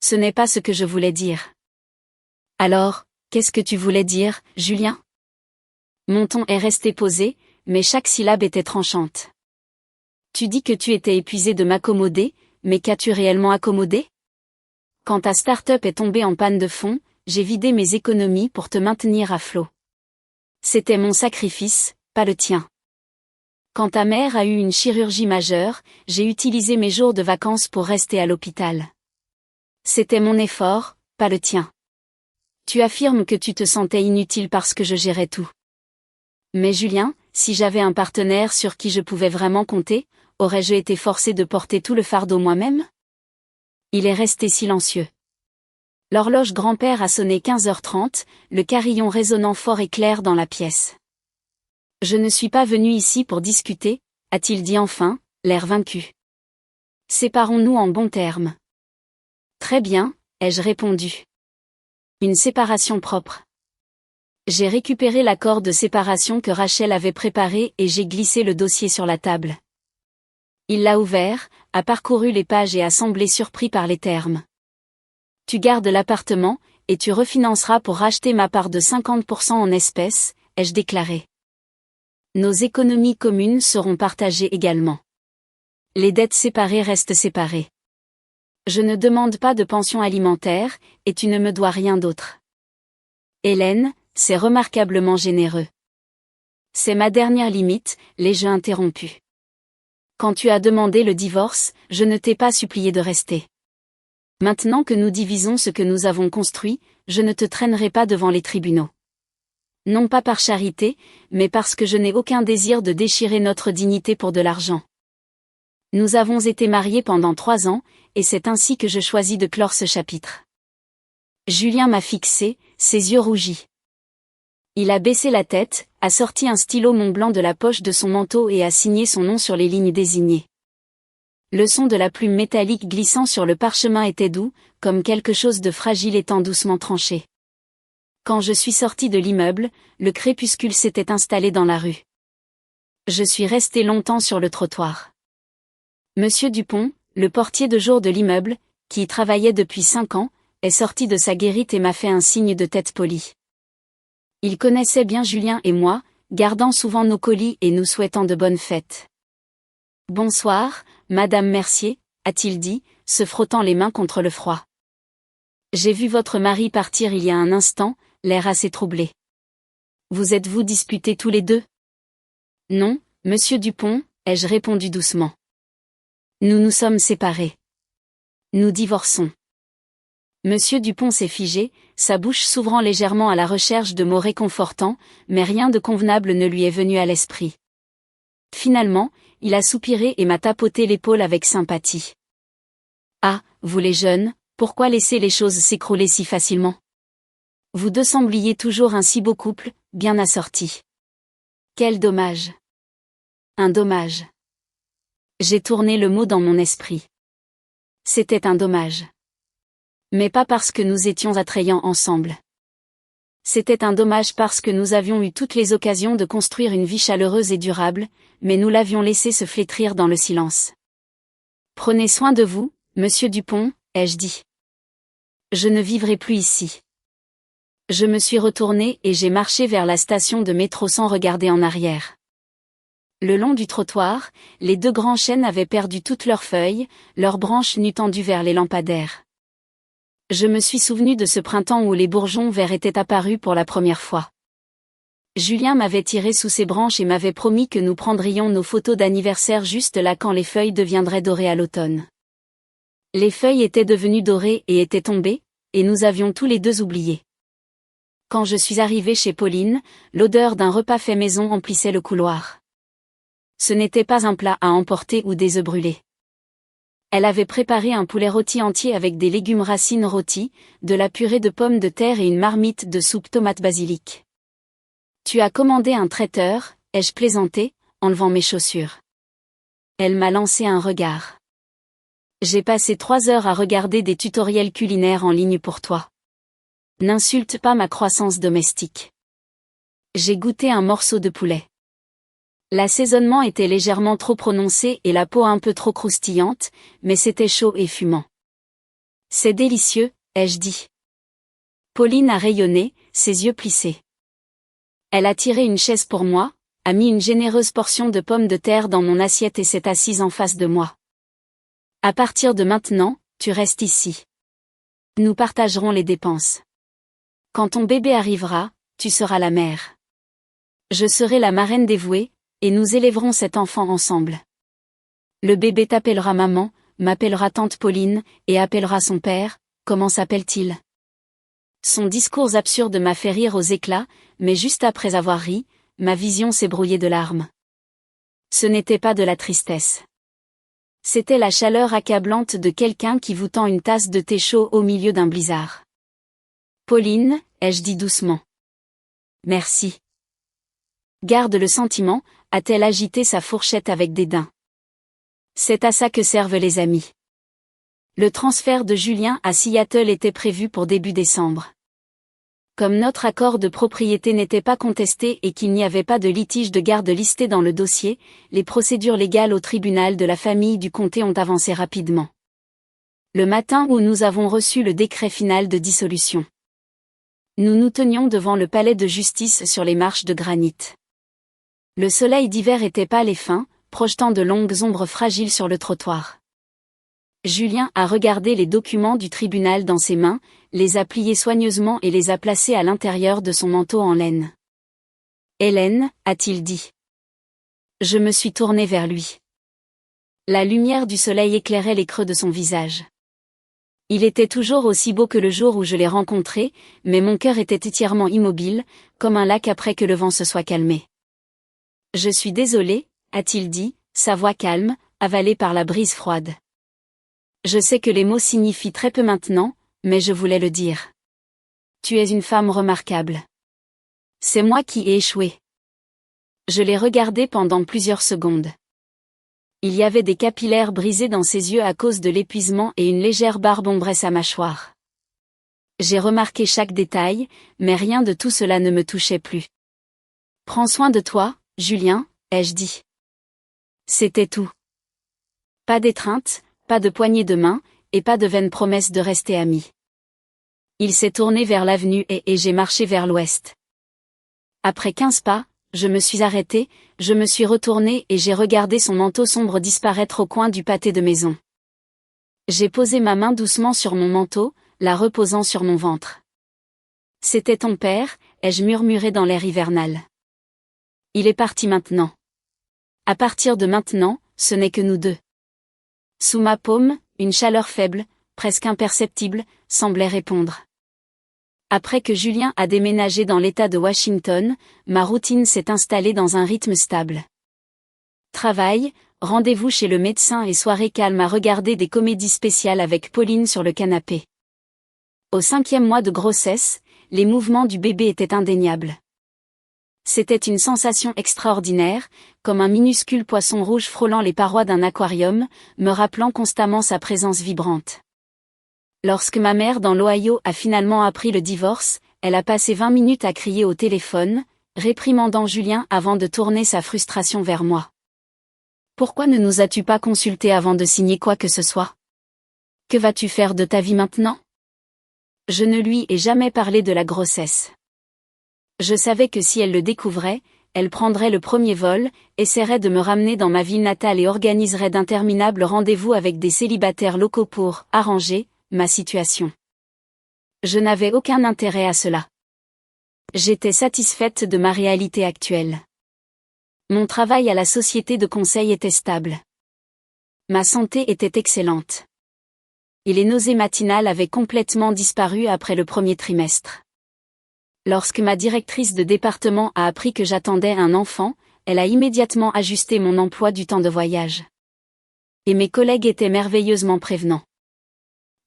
Ce n'est pas ce que je voulais dire. Alors, qu'est-ce que tu voulais dire, Julien? Mon ton est resté posé, mais chaque syllabe était tranchante. Tu dis que tu étais épuisé de m'accommoder, mais qu'as-tu réellement accommodé? Quand ta start-up est tombée en panne de fonds, j'ai vidé mes économies pour te maintenir à flot. C'était mon sacrifice, pas le tien. Quand ta mère a eu une chirurgie majeure, j'ai utilisé mes jours de vacances pour rester à l'hôpital. C'était mon effort, pas le tien. Tu affirmes que tu te sentais inutile parce que je gérais tout. Mais Julien, si j'avais un partenaire sur qui je pouvais vraiment compter, aurais-je été forcé de porter tout le fardeau moi-même? Il est resté silencieux. L'horloge grand-père a sonné 15h30, le carillon résonnant fort et clair dans la pièce. Je ne suis pas venu ici pour discuter, a-t-il dit enfin, l'air vaincu. Séparons-nous en bons termes. Très bien, ai-je répondu. Une séparation propre. J'ai récupéré l'accord de séparation que Rachel avait préparé et j'ai glissé le dossier sur la table. Il l'a ouvert, a parcouru les pages et a semblé surpris par les termes. Tu gardes l'appartement, et tu refinanceras pour racheter ma part de 50% en espèces, ai-je déclaré. Nos économies communes seront partagées également. Les dettes séparées restent séparées. Je ne demande pas de pension alimentaire, et tu ne me dois rien d'autre. Hélène, c'est remarquablement généreux. C'est ma dernière limite, l'ai-je interrompu. Quand tu as demandé le divorce, je ne t'ai pas supplié de rester. Maintenant que nous divisons ce que nous avons construit, je ne te traînerai pas devant les tribunaux. Non pas par charité, mais parce que je n'ai aucun désir de déchirer notre dignité pour de l'argent. Nous avons été mariés pendant 3 ans, et c'est ainsi que je choisis de clore ce chapitre. Julien m'a fixé, ses yeux rougis. Il a baissé la tête, a sorti un stylo Montblanc de la poche de son manteau et a signé son nom sur les lignes désignées. Le son de la plume métallique glissant sur le parchemin était doux, comme quelque chose de fragile étant doucement tranché. Quand je suis sorti de l'immeuble, le crépuscule s'était installé dans la rue. Je suis resté longtemps sur le trottoir. Monsieur Dupont, le portier de jour de l'immeuble, qui y travaillait depuis 5 ans, est sorti de sa guérite et m'a fait un signe de tête polie. Il connaissait bien Julien et moi, gardant souvent nos colis et nous souhaitant de bonnes fêtes. « Bonsoir, Madame Mercier », a-t-il dit, se frottant les mains contre le froid. « J'ai vu votre mari partir il y a un instant, l'air assez troublé. Vous êtes-vous disputés tous les deux? » Non, Monsieur Dupont, ai-je répondu doucement. Nous nous sommes séparés. Nous divorçons. Monsieur Dupont s'est figé, sa bouche s'ouvrant légèrement à la recherche de mots réconfortants, mais rien de convenable ne lui est venu à l'esprit. Finalement, il a soupiré et m'a tapoté l'épaule avec sympathie. Ah, vous les jeunes, pourquoi laisser les choses s'écrouler si facilement? Vous deux sembliez toujours un si beau couple, bien assorti. Quel dommage. Un dommage. J'ai tourné le mot dans mon esprit. C'était un dommage. Mais pas parce que nous étions attrayants ensemble. C'était un dommage parce que nous avions eu toutes les occasions de construire une vie chaleureuse et durable, mais nous l'avions laissé se flétrir dans le silence. Prenez soin de vous, Monsieur Dupont, ai-je dit. Je ne vivrai plus ici. Je me suis retourné et j'ai marché vers la station de métro sans regarder en arrière. Le long du trottoir, les 2 grands chênes avaient perdu toutes leurs feuilles, leurs branches nues tendues vers les lampadaires. Je me suis souvenu de ce printemps où les bourgeons verts étaient apparus pour la première fois. Julien m'avait tiré sous ses branches et m'avait promis que nous prendrions nos photos d'anniversaire juste là quand les feuilles deviendraient dorées à l'automne. Les feuilles étaient devenues dorées et étaient tombées, et nous avions tous les deux oublié. Quand je suis arrivée chez Pauline, l'odeur d'un repas fait maison emplissait le couloir. Ce n'était pas un plat à emporter ou des œufs brûlés. Elle avait préparé un poulet rôti entier avec des légumes racines rôtis, de la purée de pommes de terre et une marmite de soupe tomate basilic. Tu as commandé un traiteur, ai-je plaisanté, en levant mes chaussures. Elle m'a lancé un regard. J'ai passé 3 heures à regarder des tutoriels culinaires en ligne pour toi. N'insulte pas ma croissance domestique. J'ai goûté un morceau de poulet. L'assaisonnement était légèrement trop prononcé et la peau un peu trop croustillante, mais c'était chaud et fumant. C'est délicieux, ai-je dit. Pauline a rayonné, ses yeux plissés. Elle a tiré une chaise pour moi, a mis une généreuse portion de pommes de terre dans mon assiette et s'est assise en face de moi. À partir de maintenant, tu restes ici. Nous partagerons les dépenses. Quand ton bébé arrivera, tu seras la mère. Je serai la marraine dévouée, et nous élèverons cet enfant ensemble. Le bébé t'appellera maman, m'appellera tante Pauline, et appellera son père, comment s'appelle-t-il? Son discours absurde m'a fait rire aux éclats, mais juste après avoir ri, ma vision s'est brouillée de larmes. Ce n'était pas de la tristesse. C'était la chaleur accablante de quelqu'un qui vous tend une tasse de thé chaud au milieu d'un blizzard. Pauline, ai-je dit doucement. Merci. Garde le sentiment, a-t-elle agité sa fourchette avec dédain. C'est à ça que servent les amis. Le transfert de Julien à Seattle était prévu pour début décembre. Comme notre accord de propriété n'était pas contesté et qu'il n'y avait pas de litige de garde listé dans le dossier, les procédures légales au tribunal de la famille du comté ont avancé rapidement. Le matin où nous avons reçu le décret final de dissolution. Nous nous tenions devant le palais de justice sur les marches de granit. Le soleil d'hiver était pâle et fin, projetant de longues ombres fragiles sur le trottoir. Julien a regardé les documents du tribunal dans ses mains, les a pliés soigneusement et les a placés à l'intérieur de son manteau en laine. « Hélène » a-t-il dit. Je me suis tournée vers lui. La lumière du soleil éclairait les creux de son visage. Il était toujours aussi beau que le jour où je l'ai rencontré, mais mon cœur était entièrement immobile, comme un lac après que le vent se soit calmé. « Je suis désolé » a-t-il dit, sa voix calme, avalée par la brise froide. Je sais que les mots signifient très peu maintenant, mais je voulais le dire. Tu es une femme remarquable. C'est moi qui ai échoué. Je l'ai regardé pendant plusieurs secondes. Il y avait des capillaires brisés dans ses yeux à cause de l'épuisement et une légère barbe ombrait sa mâchoire. J'ai remarqué chaque détail, mais rien de tout cela ne me touchait plus. Prends soin de toi, Julien, ai-je dit. C'était tout. Pas d'étreinte, pas de poignée de main, et pas de vaine promesse de rester amis. Il s'est tourné vers l'avenue et j'ai marché vers l'ouest. Après 15 pas, je me suis arrêtée, je me suis retournée et j'ai regardé son manteau sombre disparaître au coin du pâté de maison. J'ai posé ma main doucement sur mon manteau, la reposant sur mon ventre. C'était ton père, ai-je murmuré dans l'air hivernal. Il est parti maintenant. À partir de maintenant, ce n'est que nous deux. Sous ma paume, une chaleur faible, presque imperceptible, semblait répondre. Après que Julien a déménagé dans l'État de Washington, ma routine s'est installée dans un rythme stable. Travail, rendez-vous chez le médecin et soirée calme à regarder des comédies spéciales avec Pauline sur le canapé. Au 5e mois de grossesse, les mouvements du bébé étaient indéniables. C'était une sensation extraordinaire, comme un minuscule poisson rouge frôlant les parois d'un aquarium, me rappelant constamment sa présence vibrante. Lorsque ma mère dans l'Ohio a finalement appris le divorce, elle a passé 20 minutes à crier au téléphone, réprimandant Julien avant de tourner sa frustration vers moi. « Pourquoi ne nous as-tu pas consultés avant de signer quoi que ce soit? Que vas-tu faire de ta vie maintenant ?» Je ne lui ai jamais parlé de la grossesse. Je savais que si elle le découvrait, elle prendrait le premier vol, essaierait de me ramener dans ma ville natale et organiserait d'interminables rendez-vous avec des célibataires locaux pour arranger ma situation. Je n'avais aucun intérêt à cela. J'étais satisfaite de ma réalité actuelle. Mon travail à la société de conseil était stable. Ma santé était excellente. et les nausées matinales avaient complètement disparu après le premier trimestre. Lorsque ma directrice de département a appris que j'attendais un enfant, elle a immédiatement ajusté mon emploi du temps de voyage. Et mes collègues étaient merveilleusement prévenants.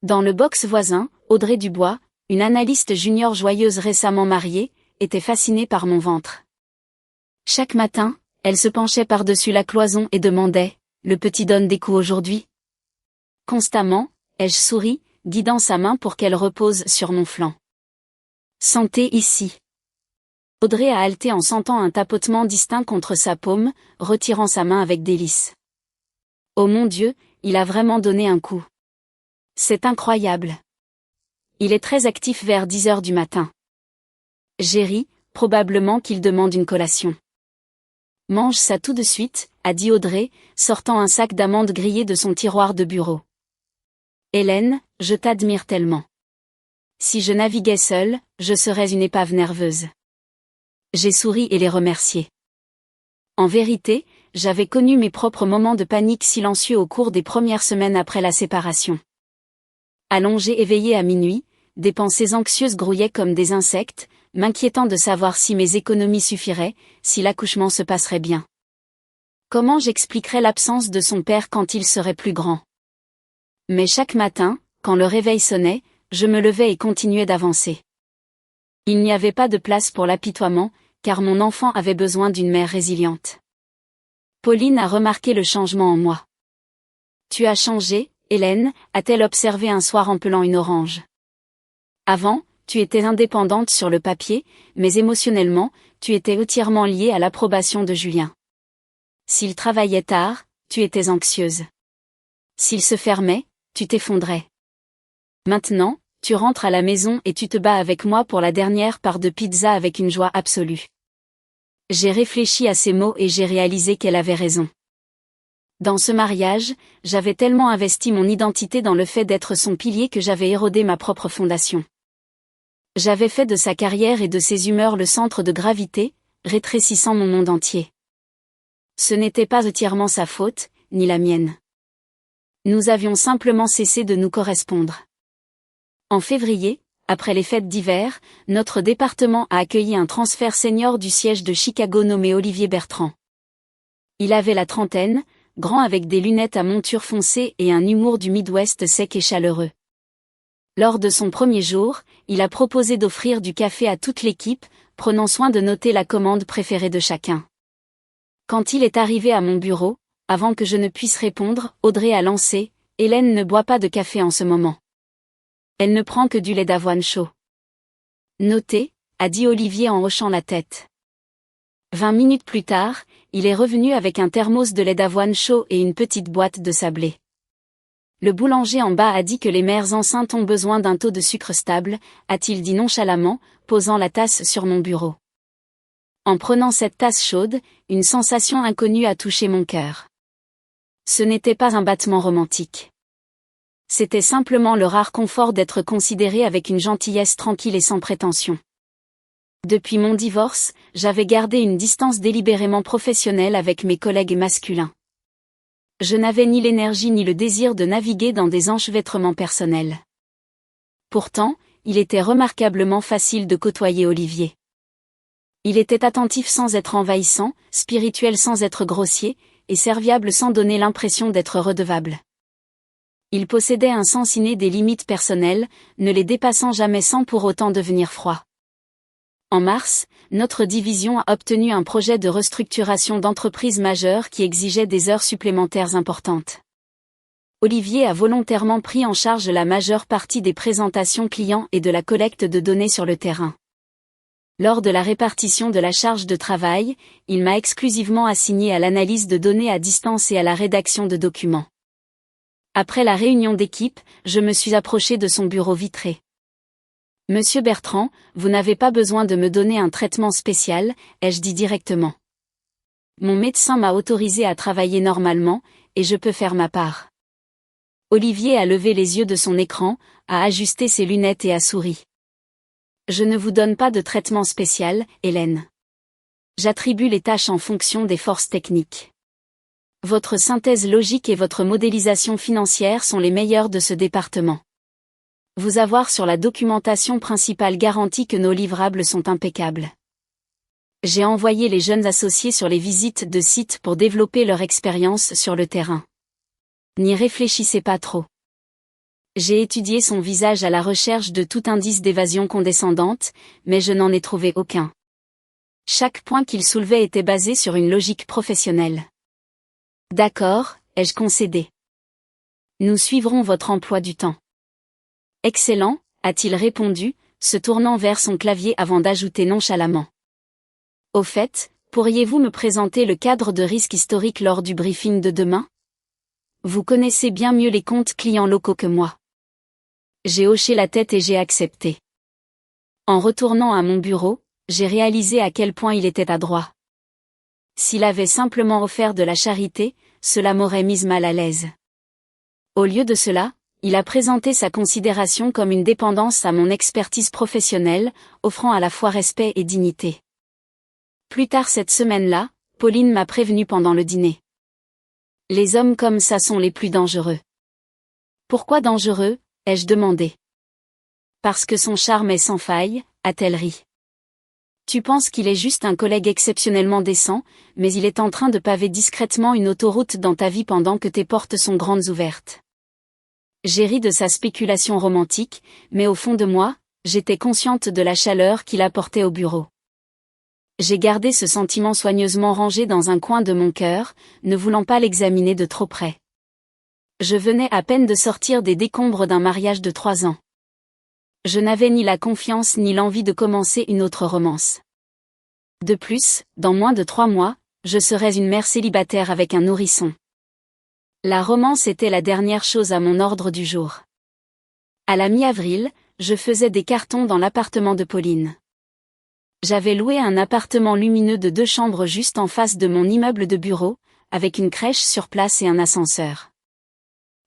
Dans le box voisin, Audrey Dubois, une analyste junior joyeuse récemment mariée, était fascinée par mon ventre. Chaque matin, elle se penchait par-dessus la cloison et demandait « Le petit donne des coups aujourd'hui ?» Constamment, ai-je souri, guidant sa main pour qu'elle repose sur mon flanc. « Sentez ici. » Audrey a haleté en sentant un tapotement distinct contre sa paume, retirant sa main avec délice. « Oh mon Dieu, il a vraiment donné un coup. C'est incroyable. Il est très actif vers 10 heures du matin. » J'ai ri, probablement qu'il demande une collation. « Mange ça tout de suite, » a dit Audrey, sortant un sac d'amandes grillées de son tiroir de bureau. « Hélène, je t'admire tellement. Si je naviguais seule, je serais une épave nerveuse. » J'ai souri et les remercié. En vérité, j'avais connu mes propres moments de panique silencieux au cours des premières semaines après la séparation. Allongée éveillée à minuit, des pensées anxieuses grouillaient comme des insectes, m'inquiétant de savoir si mes économies suffiraient, si l'accouchement se passerait bien. Comment j'expliquerais l'absence de son père quand il serait plus grand? Mais chaque matin, quand le réveil sonnait, je me levais et continuais d'avancer. Il n'y avait pas de place pour l'apitoiement, car mon enfant avait besoin d'une mère résiliente. Pauline a remarqué le changement en moi. « Tu as changé, Hélène », a-t-elle observé un soir en pelant une orange. « Avant, tu étais indépendante sur le papier, mais émotionnellement, tu étais entièrement liée à l'approbation de Julien. S'il travaillait tard, tu étais anxieuse. S'il se fermait, tu t'effondrais. Maintenant, tu rentres à la maison et tu te bats avec moi pour la dernière part de pizza avec une joie absolue. » J'ai réfléchi à ces mots et j'ai réalisé qu'elle avait raison. Dans ce mariage, j'avais tellement investi mon identité dans le fait d'être son pilier que j'avais érodé ma propre fondation. J'avais fait de sa carrière et de ses humeurs le centre de gravité, rétrécissant mon monde entier. Ce n'était pas entièrement sa faute, ni la mienne. Nous avions simplement cessé de nous correspondre. En février, après les fêtes d'hiver, notre département a accueilli un transfert senior du siège de Chicago nommé Olivier Bertrand. Il avait la trentaine, grand avec des lunettes à monture foncée et un humour du Midwest sec et chaleureux. Lors de son premier jour, il a proposé d'offrir du café à toute l'équipe, prenant soin de noter la commande préférée de chacun. Quand il est arrivé à mon bureau, avant que je ne puisse répondre, Audrey a lancé « Hélène ne boit pas de café en ce moment. Elle ne prend que du lait d'avoine chaud. » Notez, a dit Olivier en hochant la tête. 20 minutes plus tard, il est revenu avec un thermos de lait d'avoine chaud et une petite boîte de sablé. Le boulanger en bas a dit que les mères enceintes ont besoin d'un taux de sucre stable, a-t-il dit nonchalamment, posant la tasse sur mon bureau. En prenant cette tasse chaude, une sensation inconnue a touché mon cœur. Ce n'était pas un battement romantique. C'était simplement le rare confort d'être considéré avec une gentillesse tranquille et sans prétention. Depuis mon divorce, j'avais gardé une distance délibérément professionnelle avec mes collègues masculins. Je n'avais ni l'énergie ni le désir de naviguer dans des enchevêtrements personnels. Pourtant, il était remarquablement facile de côtoyer Olivier. Il était attentif sans être envahissant, spirituel sans être grossier, et serviable sans donner l'impression d'être redevable. Il possédait un sens inné des limites personnelles, ne les dépassant jamais sans pour autant devenir froid. En mars, notre division a obtenu un projet de restructuration d'entreprise majeure qui exigeait des heures supplémentaires importantes. Olivier a volontairement pris en charge la majeure partie des présentations clients et de la collecte de données sur le terrain. Lors de la répartition de la charge de travail, il m'a exclusivement assigné à l'analyse de données à distance et à la rédaction de documents. Après la réunion d'équipe, je me suis approché de son bureau vitré. « Monsieur Bertrand, vous n'avez pas besoin de me donner un traitement spécial, ai-je dit directement. Mon médecin m'a autorisé à travailler normalement, et je peux faire ma part. » Olivier a levé les yeux de son écran, a ajusté ses lunettes et a souri. « Je ne vous donne pas de traitement spécial, Hélène. J'attribue les tâches en fonction des forces techniques. Votre synthèse logique et votre modélisation financière sont les meilleurs de ce département. Vous avoir sur la documentation principale garantit que nos livrables sont impeccables. J'ai envoyé les jeunes associés sur les visites de sites pour développer leur expérience sur le terrain. N'y réfléchissez pas trop. J'ai étudié son visage à la recherche de tout indice d'évasion condescendante, mais je n'en ai trouvé aucun. Chaque point qu'il soulevait était basé sur une logique professionnelle. D'accord, ai-je concédé. Nous suivrons votre emploi du temps. Excellent, a-t-il répondu, se tournant vers son clavier avant d'ajouter nonchalamment. Au fait, pourriez-vous me présenter le cadre de risque historique lors du briefing de demain? Vous connaissez bien mieux les comptes clients locaux que moi. J'ai hoché la tête et j'ai accepté. En retournant à mon bureau, j'ai réalisé à quel point il était adroit. S'il avait simplement offert de la charité, cela m'aurait mise mal à l'aise. Au lieu de cela, il a présenté sa considération comme une dépendance à mon expertise professionnelle, offrant à la fois respect et dignité. Plus tard cette semaine-là, Pauline m'a prévenu pendant le dîner. Les hommes comme ça sont les plus dangereux. Pourquoi dangereux, ai-je demandé. Parce que son charme est sans faille, a-t-elle ri. Tu penses qu'il est juste un collègue exceptionnellement décent, mais il est en train de paver discrètement une autoroute dans ta vie pendant que tes portes sont grandes ouvertes. J'ai ri de sa spéculation romantique, mais au fond de moi, j'étais consciente de la chaleur qu'il apportait au bureau. J'ai gardé ce sentiment soigneusement rangé dans un coin de mon cœur, ne voulant pas l'examiner de trop près. Je venais à peine de sortir des décombres d'un mariage de 3 ans. Je n'avais ni la confiance ni l'envie de commencer une autre romance. De plus, dans moins de 3 mois, je serais une mère célibataire avec un nourrisson. La romance était la dernière chose à mon ordre du jour. À la mi-avril, je faisais des cartons dans l'appartement de Pauline. J'avais loué un appartement lumineux de 2 chambres juste en face de mon immeuble de bureau, avec une crèche sur place et un ascenseur.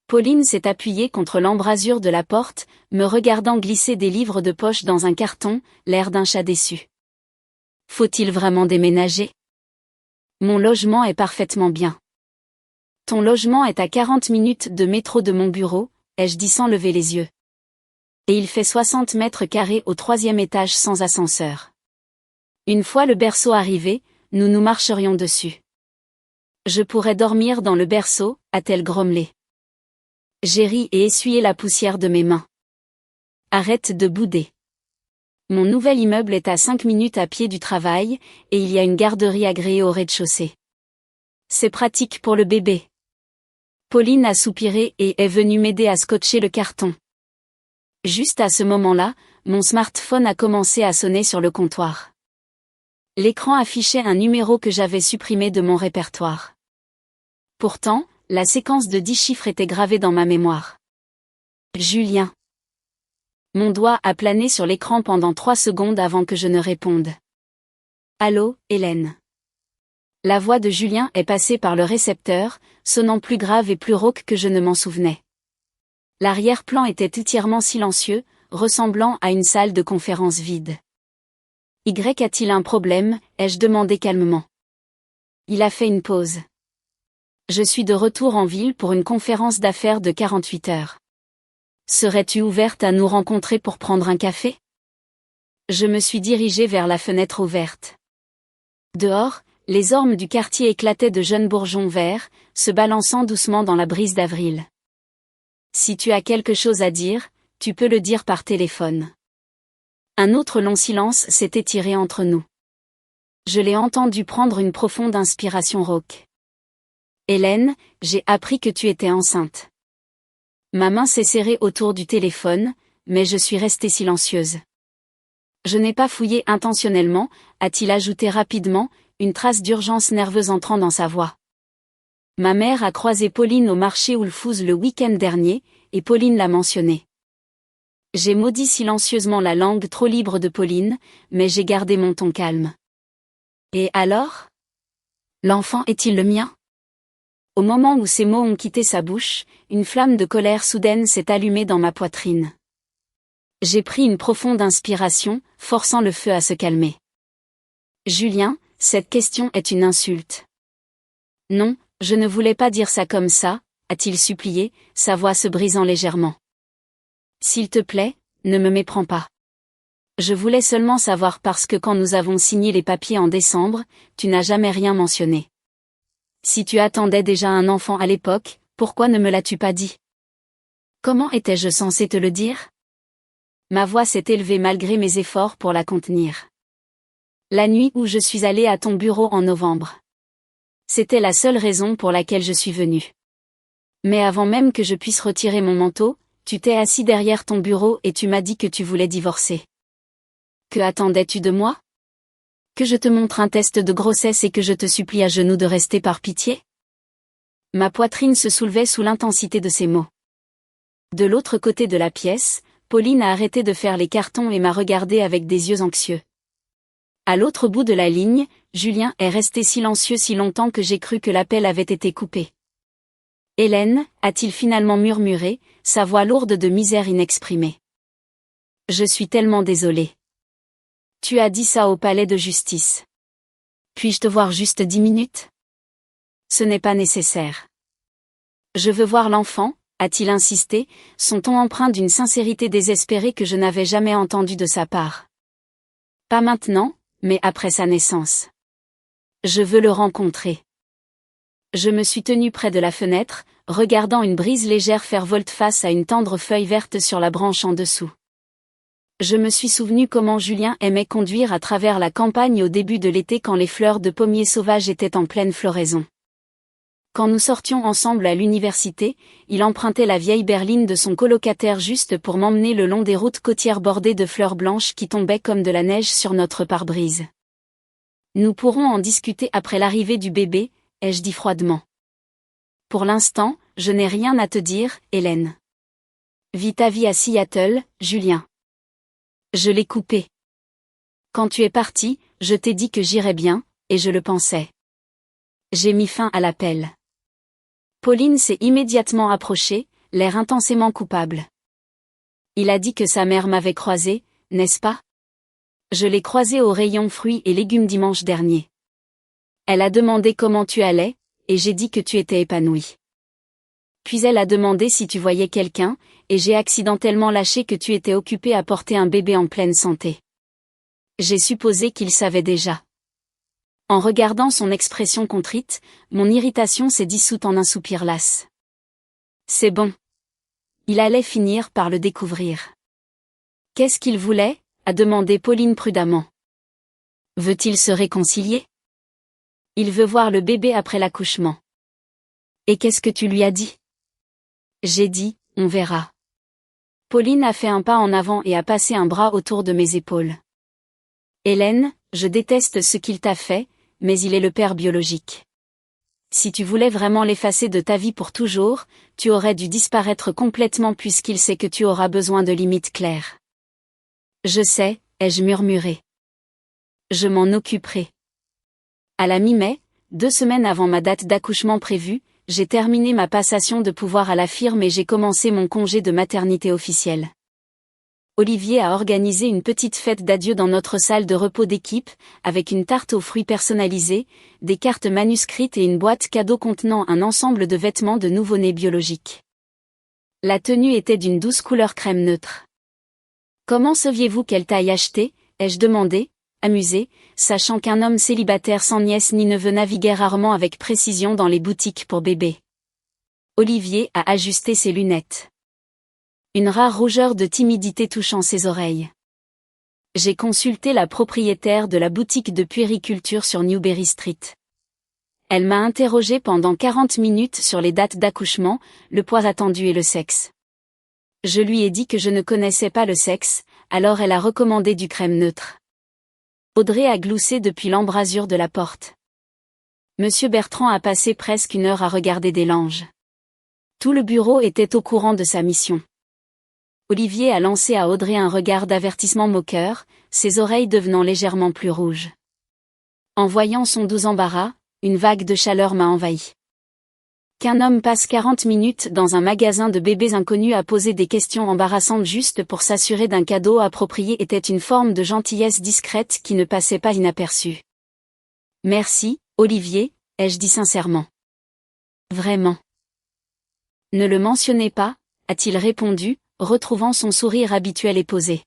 Pauline s'est appuyée contre l'embrasure de la porte, me regardant glisser des livres de poche dans un carton, l'air d'un chat déçu. Faut-il vraiment déménager? Mon logement est parfaitement bien. Ton logement est à 40 minutes de métro de mon bureau, ai-je dit sans lever les yeux. Et il fait 60 mètres carrés au 3e étage sans ascenseur. Une fois le berceau arrivé, nous nous marcherions dessus. Je pourrais dormir dans le berceau, a-t-elle grommelé. J'ai ri et essuyé la poussière de mes mains. Arrête de bouder. Mon nouvel immeuble est à 5 minutes à pied du travail, et il y a une garderie agréée au rez-de-chaussée. C'est pratique pour le bébé. Pauline a soupiré et est venue m'aider à scotcher le carton. Juste à ce moment-là, mon smartphone a commencé à sonner sur le comptoir. L'écran affichait un numéro que j'avais supprimé de mon répertoire. Pourtant, la séquence de 10 chiffres était gravée dans ma mémoire. Julien. Mon doigt a plané sur l'écran pendant 3 secondes avant que je ne réponde. Allô, Hélène. La voix de Julien est passée par le récepteur, sonnant plus grave et plus rauque que je ne m'en souvenais. L'arrière-plan était entièrement silencieux, ressemblant à une salle de conférence vide. Y a-t-il un problème, ai-je demandé calmement. Il a fait une pause. Je suis de retour en ville pour une conférence d'affaires de 48 heures. Serais-tu ouverte à nous rencontrer pour prendre un café? Je me suis dirigée vers la fenêtre ouverte. Dehors, les ormes du quartier éclataient de jeunes bourgeons verts, se balançant doucement dans la brise d'avril. Si tu as quelque chose à dire, tu peux le dire par téléphone. Un autre long silence s'est étiré entre nous. Je l'ai entendu prendre une profonde inspiration rauque. Hélène, j'ai appris que tu étais enceinte. Ma main s'est serrée autour du téléphone, mais je suis restée silencieuse. Je n'ai pas fouillé intentionnellement, a-t-il ajouté rapidement, une trace d'urgence nerveuse entrant dans sa voix. Ma mère a croisé Pauline au marché Oulfouz le week-end dernier, et Pauline l'a mentionné. J'ai maudit silencieusement la langue trop libre de Pauline, mais j'ai gardé mon ton calme. Et alors? L'enfant est-il le mien? Au moment où ces mots ont quitté sa bouche, une flamme de colère soudaine s'est allumée dans ma poitrine. J'ai pris une profonde inspiration, forçant le feu à se calmer. Julien, cette question est une insulte. Non, Je ne voulais pas dire ça comme ça, a-t-il supplié, sa voix se brisant légèrement. S'il te plaît, ne me méprends pas. Je voulais seulement savoir parce que quand nous avons signé les papiers en décembre, tu n'as jamais rien mentionné. Si tu attendais déjà un enfant à l'époque, pourquoi ne me l'as-tu pas dit? Comment étais-je censé te le dire? Ma voix s'est élevée malgré mes efforts pour la contenir. La nuit où je suis allée à ton bureau en novembre. C'était la seule raison pour laquelle je suis venue. Mais avant même que je puisse retirer mon manteau, tu t'es assis derrière ton bureau et tu m'as dit que tu voulais divorcer. Que attendais-tu de moi? Que je te montre un test de grossesse et que je te supplie à genoux de rester par pitié? Ma poitrine se soulevait sous l'intensité de ces mots. De l'autre côté de la pièce, Pauline a arrêté de faire les cartons et m'a regardé avec des yeux anxieux. À l'autre bout de la ligne, Julien est resté silencieux si longtemps que j'ai cru que l'appel avait été coupé. Hélène, a-t-il finalement murmuré, sa voix lourde de misère inexprimée. Je suis tellement désolée. Tu as dit ça au palais de justice. Puis-je te voir juste 10 minutes? Ce n'est pas nécessaire. Je veux voir l'enfant, a-t-il insisté, son ton empreint d'une sincérité désespérée que je n'avais jamais entendue de sa part. Pas maintenant, mais après sa naissance. Je veux le rencontrer. Je me suis tenue près de la fenêtre, regardant une brise légère faire volte-face à une tendre feuille verte sur la branche en dessous. Je me suis souvenu comment Julien aimait conduire à travers la campagne au début de l'été quand les fleurs de pommier sauvage étaient en pleine floraison. Quand nous sortions ensemble à l'université, il empruntait la vieille berline de son colocataire juste pour m'emmener le long des routes côtières bordées de fleurs blanches qui tombaient comme de la neige sur notre pare-brise. Nous pourrons en discuter après l'arrivée du bébé, ai-je dit froidement. Pour l'instant, je n'ai rien à te dire, Hélène. Vis ta vie à Seattle, Julien. Je l'ai coupé. Quand tu es parti, je t'ai dit que j'irais bien, et je le pensais. J'ai mis fin à l'appel. Pauline s'est immédiatement approchée, l'air intensément coupable. Il a dit que sa mère m'avait croisé, n'est-ce pas? Je l'ai croisé au rayon fruits et légumes dimanche dernier. Elle a demandé comment tu allais, et j'ai dit que tu étais épanouie. Puis elle a demandé si tu voyais quelqu'un, et j'ai accidentellement lâché que tu étais occupé à porter un bébé en pleine santé. J'ai supposé qu'il savait déjà. En regardant son expression contrite, mon irritation s'est dissoute en un soupir las. C'est bon. Il allait finir par le découvrir. Qu'est-ce qu'il voulait? A demandé Pauline prudemment. Veut-il se réconcilier? Il veut voir le bébé après l'accouchement. Et qu'est-ce que tu lui as dit? J'ai dit, on verra. Pauline a fait un pas en avant et a passé un bras autour de mes épaules. Hélène, je déteste ce qu'il t'a fait, mais il est le père biologique. Si tu voulais vraiment l'effacer de ta vie pour toujours, tu aurais dû disparaître complètement puisqu'il sait que tu auras besoin de limites claires. Je sais, ai-je murmuré. Je m'en occuperai. À la mi-mai, 2 semaines avant ma date d'accouchement prévue, j'ai terminé ma passation de pouvoir à la firme et j'ai commencé mon congé de maternité officiel. Olivier a organisé une petite fête d'adieu dans notre salle de repos d'équipe, avec une tarte aux fruits personnalisée, des cartes manuscrites et une boîte cadeau contenant un ensemble de vêtements de nouveau-né biologiques. La tenue était d'une douce couleur crème neutre. Comment saviez-vous quelle taille acheter? Ai-je demandé, amusé, sachant qu'un homme célibataire sans nièce ni neveu naviguait rarement avec précision dans les boutiques pour bébés. Olivier a ajusté ses lunettes. Une rare rougeur de timidité touchant ses oreilles. J'ai consulté la propriétaire de la boutique de puériculture sur Newberry Street. Elle m'a interrogé pendant 40 minutes sur les dates d'accouchement, le poids attendu et le sexe. Je lui ai dit que je ne connaissais pas le sexe, alors elle a recommandé du crème neutre. Audrey a gloussé depuis l'embrasure de la porte. Monsieur Bertrand a passé presque 1 heure à regarder des langes. Tout le bureau était au courant de sa mission. Olivier a lancé à Audrey un regard d'avertissement moqueur, ses oreilles devenant légèrement plus rouges. En voyant son doux embarras, une vague de chaleur m'a envahi. Qu'un homme passe 40 minutes dans un magasin de bébés inconnus à poser des questions embarrassantes juste pour s'assurer d'un cadeau approprié était une forme de gentillesse discrète qui ne passait pas inaperçue. Merci, Olivier, ai-je dit sincèrement. Vraiment. Ne le mentionnez pas, a-t-il répondu, retrouvant son sourire habituel et posé.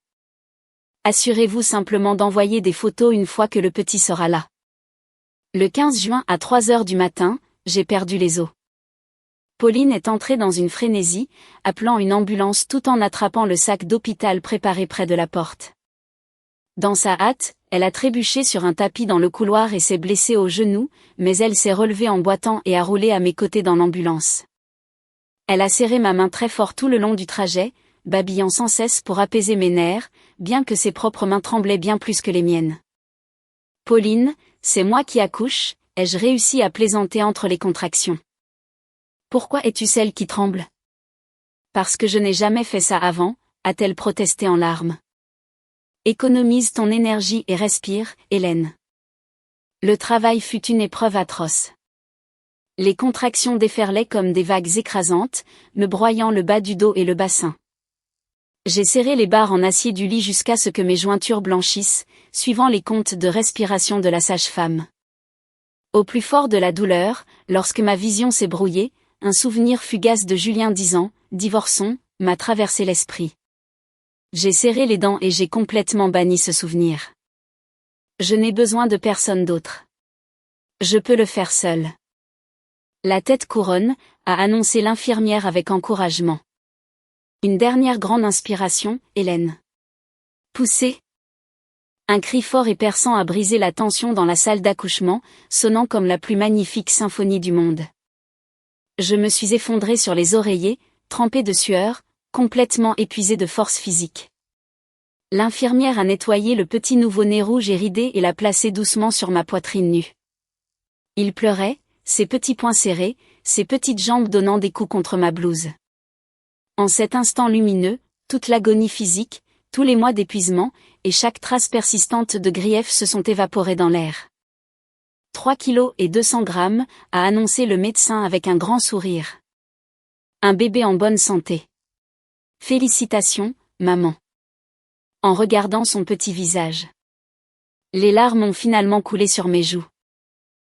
Assurez-vous simplement d'envoyer des photos une fois que le petit sera là. Le 15 juin à 3 heures du matin, j'ai perdu les os. Pauline est entrée dans une frénésie, appelant une ambulance tout en attrapant le sac d'hôpital préparé près de la porte. Dans sa hâte, elle a trébuché sur un tapis dans le couloir et s'est blessée au genou, mais elle s'est relevée en boitant et a roulé à mes côtés dans l'ambulance. Elle a serré ma main très fort tout le long du trajet, babillant sans cesse pour apaiser mes nerfs, bien que ses propres mains tremblaient bien plus que les miennes. « Pauline, c'est moi qui accouche », ai-je réussi à plaisanter entre les contractions. « Pourquoi es-tu celle qui tremble ?»« Parce que je n'ai jamais fait ça avant », a-t-elle protesté en larmes. « Économise ton énergie et respire, Hélène. » Le travail fut une épreuve atroce. Les contractions déferlaient comme des vagues écrasantes, me broyant le bas du dos et le bassin. J'ai serré les barres en acier du lit jusqu'à ce que mes jointures blanchissent, suivant les comptes de respiration de la sage-femme. Au plus fort de la douleur, lorsque ma vision s'est brouillée, un souvenir fugace de Julien disant « Divorçons » m'a traversé l'esprit. J'ai serré les dents et j'ai complètement banni ce souvenir. Je n'ai besoin de personne d'autre. Je peux le faire seule. La tête couronne, a annoncé l'infirmière avec encouragement. Une dernière grande inspiration, Hélène. Poussez. Un cri fort et perçant a brisé la tension dans la salle d'accouchement, sonnant comme la plus magnifique symphonie du monde. Je me suis effondrée sur les oreillers, trempée de sueur, complètement épuisée de force physique. L'infirmière a nettoyé le petit nouveau-né rouge et ridé et l'a placé doucement sur ma poitrine nue. Il pleurait, ses petits poings serrés, ses petites jambes donnant des coups contre ma blouse. En cet instant lumineux, toute l'agonie physique, tous les mois d'épuisement, et chaque trace persistante de grief se sont évaporés dans l'air. 3 kilos et 200 grammes, a annoncé le médecin avec un grand sourire. Un bébé en bonne santé. Félicitations, maman. En regardant son petit visage. Les larmes ont finalement coulé sur mes joues.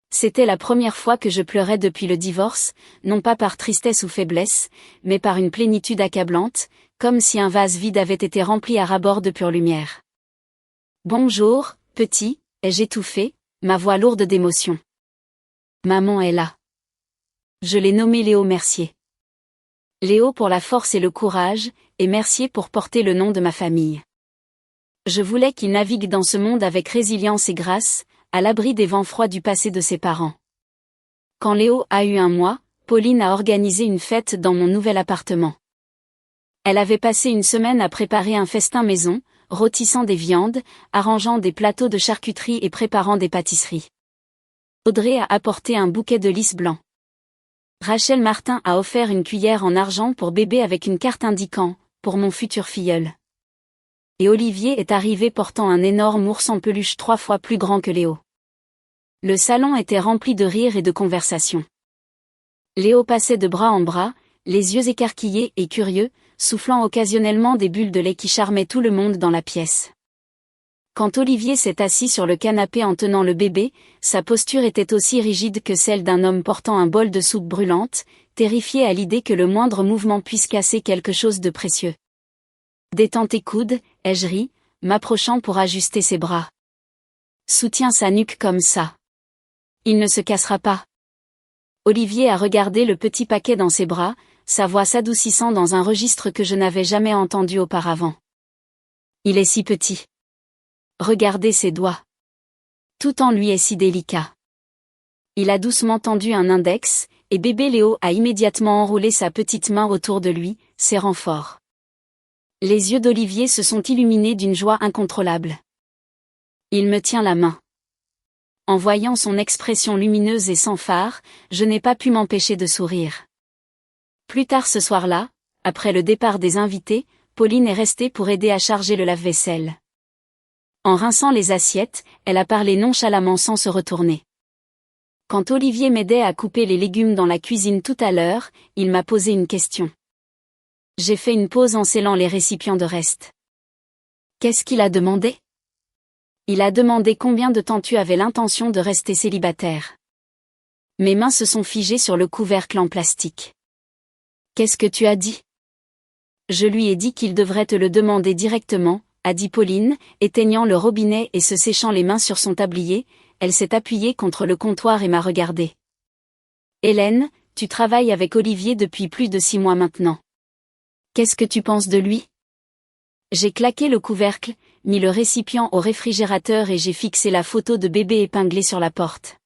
C'était la première fois que je pleurais depuis le divorce, non pas par tristesse ou faiblesse, mais par une plénitude accablante, comme si un vase vide avait été rempli à ras-bord de pure lumière. « Bonjour, petit », ai-je étouffé, ma voix lourde d'émotion. Maman est là. Je l'ai nommé Léo Mercier. Léo pour la force et le courage, et Mercier pour porter le nom de ma famille. Je voulais qu'il navigue dans ce monde avec résilience et grâce, à l'abri des vents froids du passé de ses parents. Quand Léo a eu 1 mois, Pauline a organisé une fête dans mon nouvel appartement. Elle avait passé une semaine à préparer un festin maison, rôtissant des viandes, arrangeant des plateaux de charcuterie et préparant des pâtisseries. Audrey a apporté un bouquet de lys blanc. Rachel Martin a offert une cuillère en argent pour bébé avec une carte indiquant « Pour mon futur filleul ». Et Olivier est arrivé portant un énorme ours en peluche 3 fois plus grand que Léo. Le salon était rempli de rires et de conversations. Léo passait de bras en bras, les yeux écarquillés et curieux, soufflant occasionnellement des bulles de lait qui charmaient tout le monde dans la pièce. Quand Olivier s'est assis sur le canapé en tenant le bébé, sa posture était aussi rigide que celle d'un homme portant un bol de soupe brûlante, terrifié à l'idée que le moindre mouvement puisse casser quelque chose de précieux. « Détends tes coudes », ai-je ri, m'approchant pour ajuster ses bras. « Soutiens sa nuque comme ça. Il ne se cassera pas. » Olivier a regardé le petit paquet dans ses bras, sa voix s'adoucissant dans un registre que je n'avais jamais entendu auparavant. « Il est si petit. Regardez ses doigts. Tout en lui est si délicat. » Il a doucement tendu un index, et bébé Léo a immédiatement enroulé sa petite main autour de lui, serrant fort. Les yeux d'Olivier se sont illuminés d'une joie incontrôlable. Il me tient la main. En voyant son expression lumineuse et sans fard, je n'ai pas pu m'empêcher de sourire. Plus tard ce soir-là, après le départ des invités, Pauline est restée pour aider à charger le lave-vaisselle. En rinçant les assiettes, elle a parlé nonchalamment sans se retourner. Quand Olivier m'aidait à couper les légumes dans la cuisine tout à l'heure, il m'a posé une question. J'ai fait une pause en scellant les récipients de reste. Qu'est-ce qu'il a demandé ? Il a demandé combien de temps tu avais l'intention de rester célibataire. Mes mains se sont figées sur le couvercle en plastique. Qu'est-ce que tu as dit? Je lui ai dit qu'il devrait te le demander directement, a dit Pauline, éteignant le robinet et se séchant les mains sur son tablier. Elle s'est appuyée contre le comptoir et m'a regardée. Hélène, tu travailles avec Olivier depuis plus de 6 mois maintenant. Qu'est-ce que tu penses de lui? J'ai claqué le couvercle, mis le récipient au réfrigérateur et j'ai fixé la photo de bébé épinglée sur la porte.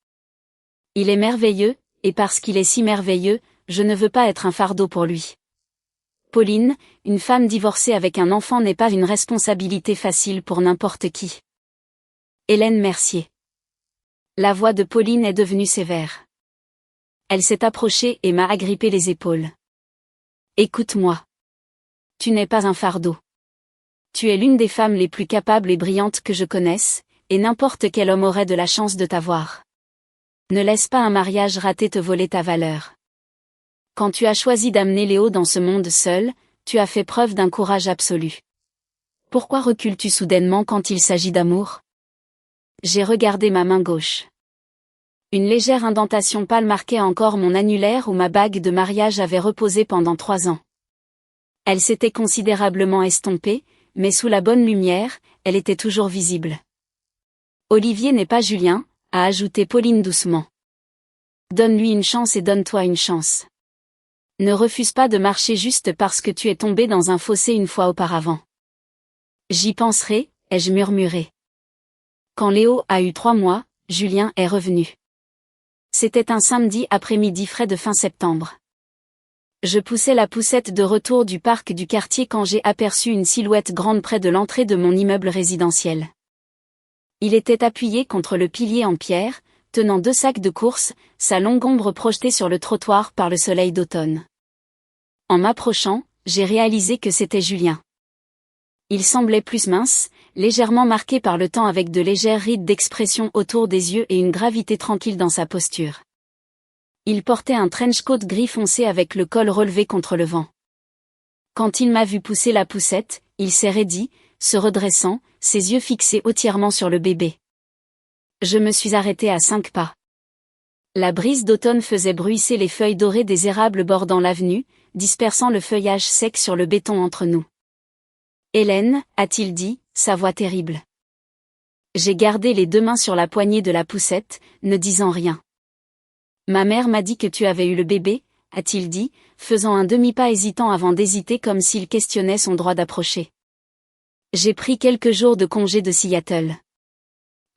Il est merveilleux, et parce qu'il est si merveilleux, je ne veux pas être un fardeau pour lui. Pauline, une femme divorcée avec un enfant n'est pas une responsabilité facile pour n'importe qui. Hélène Mercier. La voix de Pauline est devenue sévère. Elle s'est approchée et m'a agrippé les épaules. Écoute-moi. Tu n'es pas un fardeau. Tu es l'une des femmes les plus capables et brillantes que je connaisse, et n'importe quel homme aurait de la chance de t'avoir. Ne laisse pas un mariage raté te voler ta valeur. Quand tu as choisi d'amener Léo dans ce monde seul, tu as fait preuve d'un courage absolu. Pourquoi recules-tu soudainement quand il s'agit d'amour? J'ai regardé ma main gauche. Une légère indentation pâle marquait encore mon annulaire où ma bague de mariage avait reposé pendant 3 ans. Elle s'était considérablement estompée, mais sous la bonne lumière, elle était toujours visible. Olivier n'est pas Julien, a ajouté Pauline doucement. Donne-lui une chance et donne-toi une chance. Ne refuse pas de marcher juste parce que tu es tombé dans un fossé une fois auparavant. J'y penserai, ai-je murmuré. Quand Léo a eu 3 mois, Julien est revenu. C'était un samedi après-midi frais de fin septembre. Je poussais la poussette de retour du parc du quartier quand j'ai aperçu une silhouette grande près de l'entrée de mon immeuble résidentiel. Il était appuyé contre le pilier en pierre, tenant 2 sacs de course, sa longue ombre projetée sur le trottoir par le soleil d'automne. En m'approchant, j'ai réalisé que c'était Julien. Il semblait plus mince, légèrement marqué par le temps avec de légères rides d'expression autour des yeux et une gravité tranquille dans sa posture. Il portait un trench-coat gris foncé avec le col relevé contre le vent. Quand il m'a vu pousser la poussette, il s'est raidi, se redressant, ses yeux fixés hautement sur le bébé. Je me suis arrêtée à 5 pas. La brise d'automne faisait bruisser les feuilles dorées des érables bordant l'avenue, dispersant le feuillage sec sur le béton entre nous. Hélène, a-t-il dit, sa voix terrible. J'ai gardé les 2 mains sur la poignée de la poussette, ne disant rien. Ma mère m'a dit que tu avais eu le bébé, a-t-il dit, faisant un demi-pas hésitant avant d'hésiter comme s'il questionnait son droit d'approcher. J'ai pris quelques jours de congé de Seattle.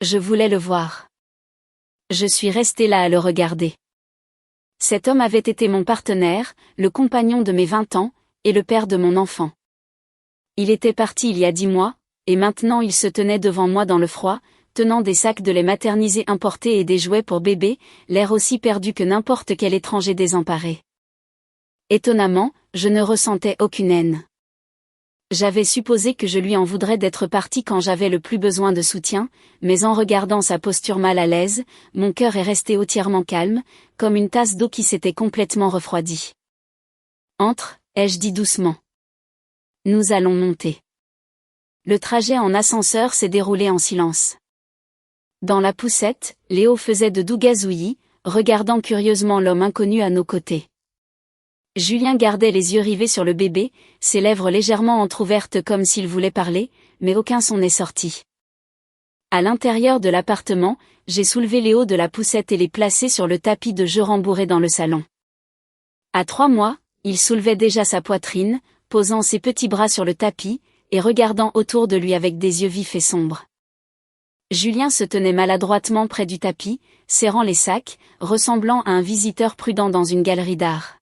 Je voulais le voir. Je suis restée là à le regarder. Cet homme avait été mon partenaire, le compagnon de mes 20 ans, et le père de mon enfant. Il était parti il y a 10 mois, et maintenant il se tenait devant moi dans le froid, tenant des sacs de lait maternisé importés et des jouets pour bébé, l'air aussi perdu que n'importe quel étranger désemparé. Étonnamment, je ne ressentais aucune haine. J'avais supposé que je lui en voudrais d'être parti quand j'avais le plus besoin de soutien, mais en regardant sa posture mal à l'aise, mon cœur est resté entièrement calme, comme une tasse d'eau qui s'était complètement refroidie. Entre, ai-je dit doucement. Nous allons monter. Le trajet en ascenseur s'est déroulé en silence. Dans la poussette, Léo faisait de doux gazouillis, regardant curieusement l'homme inconnu à nos côtés. Julien gardait les yeux rivés sur le bébé, ses lèvres légèrement entr'ouvertes comme s'il voulait parler, mais aucun son n'est sorti. À l'intérieur de l'appartement, j'ai soulevé Léo de la poussette et l'ai placé sur le tapis de jeu rembourré dans le salon. À 3 mois, il soulevait déjà sa poitrine, posant ses petits bras sur le tapis, et regardant autour de lui avec des yeux vifs et sombres. Julien se tenait maladroitement près du tapis, serrant les sacs, ressemblant à un visiteur prudent dans une galerie d'art.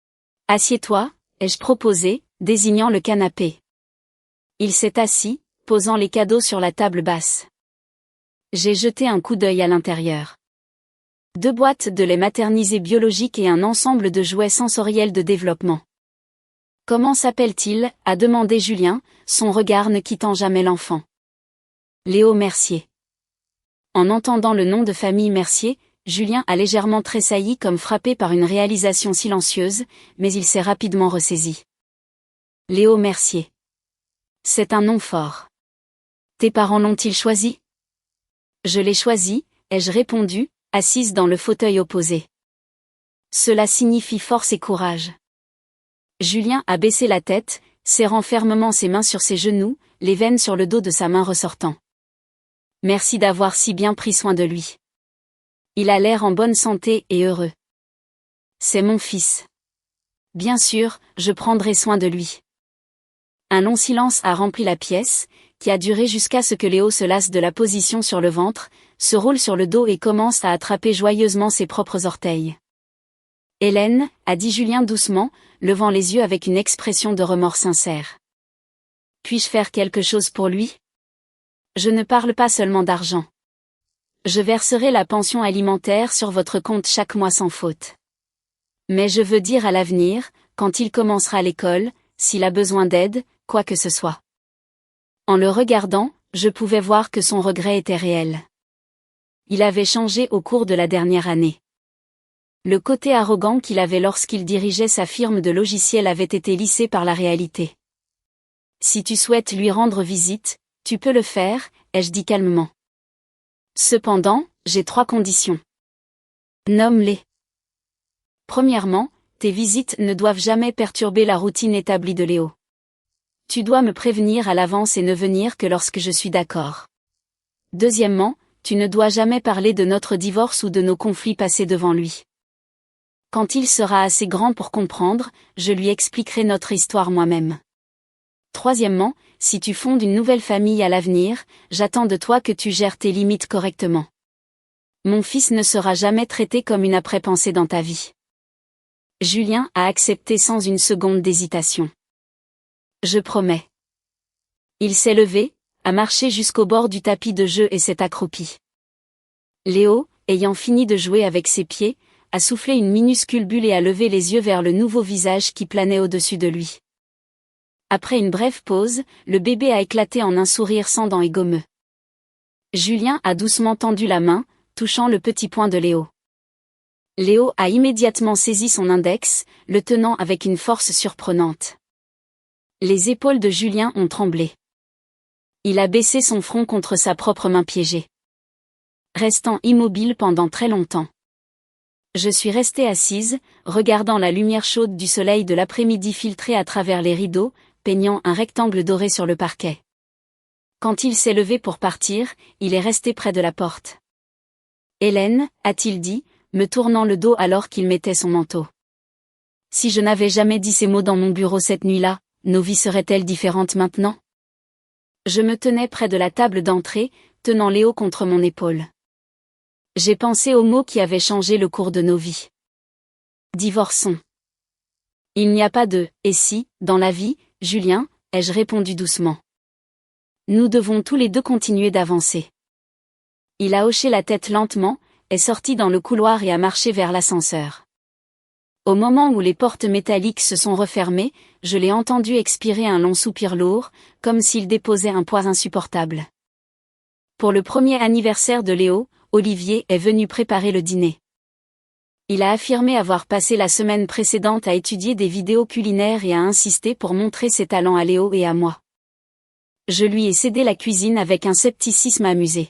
« Assieds-toi » ai-je proposé, désignant le canapé. Il s'est assis, posant les cadeaux sur la table basse. J'ai jeté un coup d'œil à l'intérieur. 2 boîtes de lait maternisé biologique et un ensemble de jouets sensoriels de développement. « Comment s'appelle-t-il » a demandé Julien, son regard ne quittant jamais l'enfant. Léo Mercier. En entendant le nom de famille Mercier, Julien a légèrement tressailli comme frappé par une réalisation silencieuse, mais il s'est rapidement ressaisi. Léo Mercier. C'est un nom fort. Tes parents l'ont-ils choisi ? Je l'ai choisi, ai-je répondu, assise dans le fauteuil opposé. Cela signifie force et courage. Julien a baissé la tête, serrant fermement ses mains sur ses genoux, les veines sur le dos de sa main ressortant. Merci d'avoir si bien pris soin de lui. Il a l'air en bonne santé et heureux. C'est mon fils. Bien sûr, je prendrai soin de lui. Un long silence a rempli la pièce, qui a duré jusqu'à ce que Léo se lasse de la position sur le ventre, se roule sur le dos et commence à attraper joyeusement ses propres orteils. Hélène, a dit Julien doucement, levant les yeux avec une expression de remords sincère. Puis-je faire quelque chose pour lui? Je ne parle pas seulement d'argent. Je verserai la pension alimentaire sur votre compte chaque mois sans faute. Mais je veux dire à l'avenir, quand il commencera l'école, s'il a besoin d'aide, quoi que ce soit. En le regardant, je pouvais voir que son regret était réel. Il avait changé au cours de la dernière année. Le côté arrogant qu'il avait lorsqu'il dirigeait sa firme de logiciels avait été lissé par la réalité. Si tu souhaites lui rendre visite, tu peux le faire, ai-je dit calmement. Cependant, j'ai 3 conditions. Nomme-les. Premièrement, tes visites ne doivent jamais perturber la routine établie de Léo. Tu dois me prévenir à l'avance et ne venir que lorsque je suis d'accord. Deuxièmement, tu ne dois jamais parler de notre divorce ou de nos conflits passés devant lui. Quand il sera assez grand pour comprendre, je lui expliquerai notre histoire moi-même. Troisièmement, si tu fondes une nouvelle famille à l'avenir, j'attends de toi que tu gères tes limites correctement. Mon fils ne sera jamais traité comme une après-pensée dans ta vie. Julien a accepté sans une seconde d'hésitation. Je promets. Il s'est levé, a marché jusqu'au bord du tapis de jeu et s'est accroupi. Léo, ayant fini de jouer avec ses pieds, a soufflé une minuscule bulle et a levé les yeux vers le nouveau visage qui planait au-dessus de lui. Après une brève pause, le bébé a éclaté en un sourire sans dents et gommeux. Julien a doucement tendu la main, touchant le petit poing de Léo. Léo a immédiatement saisi son index, le tenant avec une force surprenante. Les épaules de Julien ont tremblé. Il a baissé son front contre sa propre main piégée. Restant immobile pendant très longtemps. Je suis restée assise, regardant la lumière chaude du soleil de l'après-midi filtrer à travers les rideaux, peignant un rectangle doré sur le parquet. Quand il s'est levé pour partir, il est resté près de la porte. Hélène, a-t-il dit, me tournant le dos alors qu'il mettait son manteau. Si je n'avais jamais dit ces mots dans mon bureau cette nuit-là, nos vies seraient-elles différentes maintenant? Je me tenais près de la table d'entrée, tenant Léo contre mon épaule. J'ai pensé aux mots qui avaient changé le cours de nos vies. Divorçons. Il n'y a pas de « et si » dans la vie, Julien, ai-je répondu doucement. Nous devons tous les deux continuer d'avancer. Il a hoché la tête lentement, est sorti dans le couloir et a marché vers l'ascenseur. Au moment où les portes métalliques se sont refermées, je l'ai entendu expirer un long soupir lourd, comme s'il déposait un poids insupportable. Pour le premier anniversaire de Léo, Olivier est venu préparer le dîner. Il a affirmé avoir passé la semaine précédente à étudier des vidéos culinaires et a insisté pour montrer ses talents à Léo et à moi. Je lui ai cédé la cuisine avec un scepticisme amusé.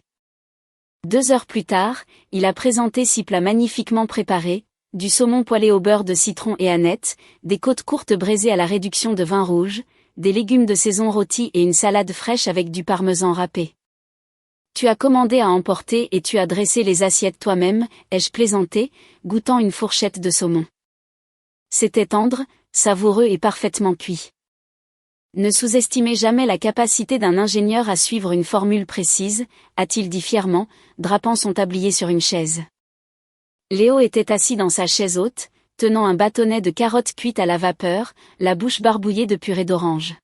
2 heures plus tard, il a présenté 6 plats magnifiquement préparés, du saumon poêlé au beurre de citron et aneth, des côtes courtes braisées à la réduction de vin rouge, des légumes de saison rôtis et une salade fraîche avec du parmesan râpé. Tu as commandé à emporter et tu as dressé les assiettes toi-même, ai-je plaisanté, goûtant une fourchette de saumon. C'était tendre, savoureux et parfaitement cuit. Ne sous-estimez jamais la capacité d'un ingénieur à suivre une formule précise, a-t-il dit fièrement, drapant son tablier sur une chaise. Léo était assis dans sa chaise haute, tenant un bâtonnet de carottes cuites à la vapeur, la bouche barbouillée de purée d'orange.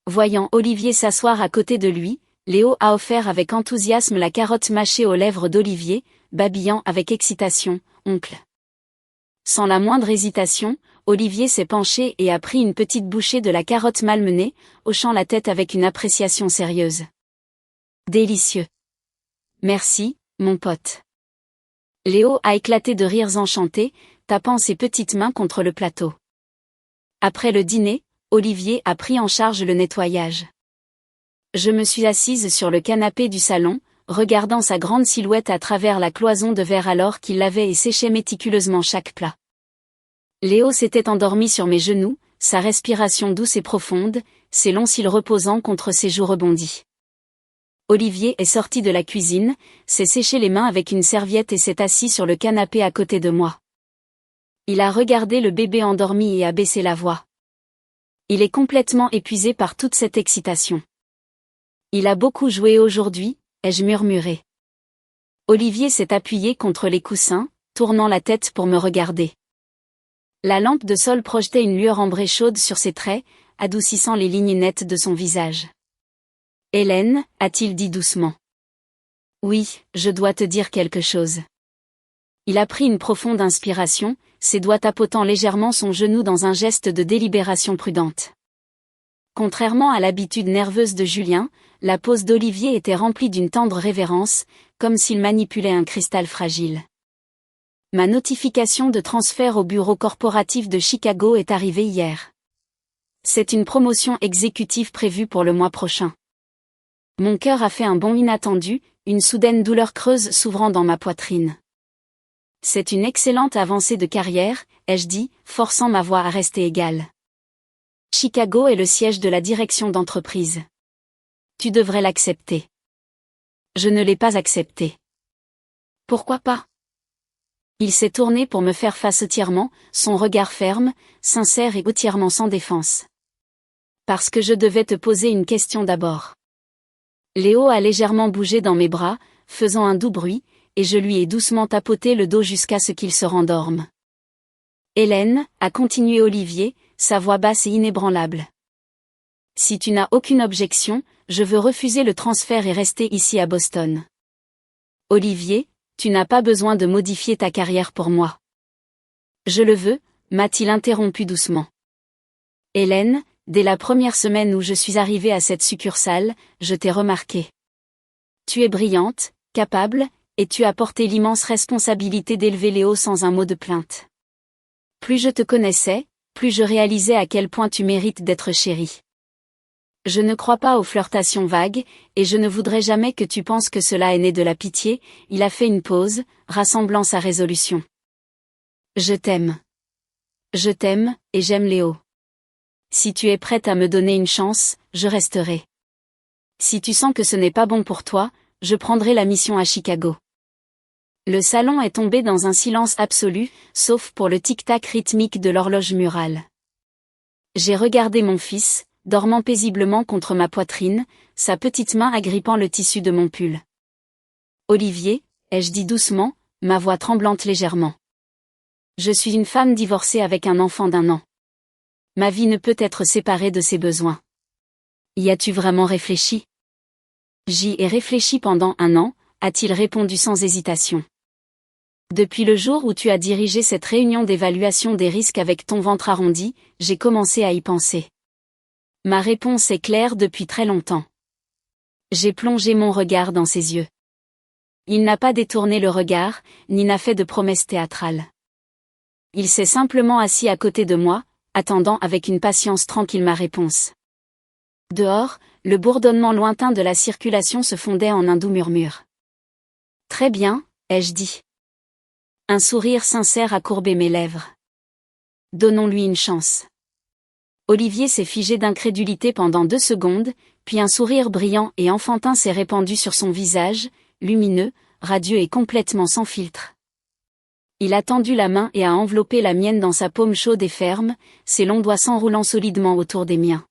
Voyant Olivier s'asseoir à côté de lui, Léo a offert avec enthousiasme la carotte mâchée aux lèvres d'Olivier, babillant avec excitation, « Oncle ». Sans la moindre hésitation, Olivier s'est penché et a pris une petite bouchée de la carotte malmenée, hochant la tête avec une appréciation sérieuse. Délicieux. Merci, mon pote. Léo a éclaté de rires enchantés, tapant ses petites mains contre le plateau. Après le dîner, Olivier a pris en charge le nettoyage. Je me suis assise sur le canapé du salon, regardant sa grande silhouette à travers la cloison de verre alors qu'il lavait et séchait méticuleusement chaque plat. Léo s'était endormi sur mes genoux, sa respiration douce et profonde, ses longs cils reposant contre ses joues rebondies. Olivier est sorti de la cuisine, s'est séché les mains avec une serviette et s'est assis sur le canapé à côté de moi. Il a regardé le bébé endormi et a baissé la voix. Il est complètement épuisé par toute cette excitation. Il a beaucoup joué aujourd'hui, ai-je murmuré. Olivier s'est appuyé contre les coussins, tournant la tête pour me regarder. La lampe de sol projetait une lueur ambrée chaude sur ses traits, adoucissant les lignes nettes de son visage. « Hélène » a-t-il dit doucement. « Oui, je dois te dire quelque chose. » Il a pris une profonde inspiration, ses doigts tapotant légèrement son genou dans un geste de délibération prudente. Contrairement à l'habitude nerveuse de Julien, la pose d'Olivier était remplie d'une tendre révérence, comme s'il manipulait un cristal fragile. Ma notification de transfert au bureau corporatif de Chicago est arrivée hier. C'est une promotion exécutive prévue pour le mois prochain. Mon cœur a fait un bond inattendu, une soudaine douleur creuse s'ouvrant dans ma poitrine. C'est une excellente avancée de carrière, ai-je dit, forçant ma voix à rester égale. Chicago est le siège de la direction d'entreprise. Tu devrais l'accepter. Je ne l'ai pas accepté. Pourquoi pas? Il s'est tourné pour me faire face entièrement, son regard ferme, sincère et entièrement sans défense. Parce que je devais te poser une question d'abord. Léo a légèrement bougé dans mes bras, faisant un doux bruit, et je lui ai doucement tapoté le dos jusqu'à ce qu'il se rendorme. Hélène, a continué Olivier, sa voix basse et inébranlable. Si tu n'as aucune objection, je veux refuser le transfert et rester ici à Boston. Olivier, tu n'as pas besoin de modifier ta carrière pour moi. Je le veux, m'a-t-il interrompu doucement. Hélène, dès la première semaine où je suis arrivée à cette succursale, je t'ai remarqué. Tu es brillante, capable, et tu as porté l'immense responsabilité d'élever Léo sans un mot de plainte. Plus je te connaissais, plus je réalisais à quel point tu mérites d'être chérie. Je ne crois pas aux flirtations vagues, et je ne voudrais jamais que tu penses que cela est né de la pitié. Il a fait une pause, rassemblant sa résolution. Je t'aime. Je t'aime, et j'aime Léo. Si tu es prête à me donner une chance, je resterai. Si tu sens que ce n'est pas bon pour toi, je prendrai la mission à Chicago. Le salon est tombé dans un silence absolu, sauf pour le tic-tac rythmique de l'horloge murale. J'ai regardé mon fils, dormant paisiblement contre ma poitrine, sa petite main agrippant le tissu de mon pull. Olivier, ai-je dit doucement, ma voix tremblante légèrement. Je suis une femme divorcée avec un enfant d'1 an. Ma vie ne peut être séparée de ses besoins. Y as-tu vraiment réfléchi? J'y ai réfléchi pendant 1 an, a-t-il répondu sans hésitation. Depuis le jour où tu as dirigé cette réunion d'évaluation des risques avec ton ventre arrondi, j'ai commencé à y penser. Ma réponse est claire depuis très longtemps. J'ai plongé mon regard dans ses yeux. Il n'a pas détourné le regard, ni n'a fait de promesses théâtrales. Il s'est simplement assis à côté de moi, attendant avec une patience tranquille ma réponse. Dehors, le bourdonnement lointain de la circulation se fondait en un doux murmure. Très bien, ai-je dit. Un sourire sincère a courbé mes lèvres. Donnons-lui une chance. Olivier s'est figé d'incrédulité pendant 2 secondes, puis un sourire brillant et enfantin s'est répandu sur son visage, lumineux, radieux et complètement sans filtre. Il a tendu la main et a enveloppé la mienne dans sa paume chaude et ferme, ses longs doigts s'enroulant solidement autour des miens.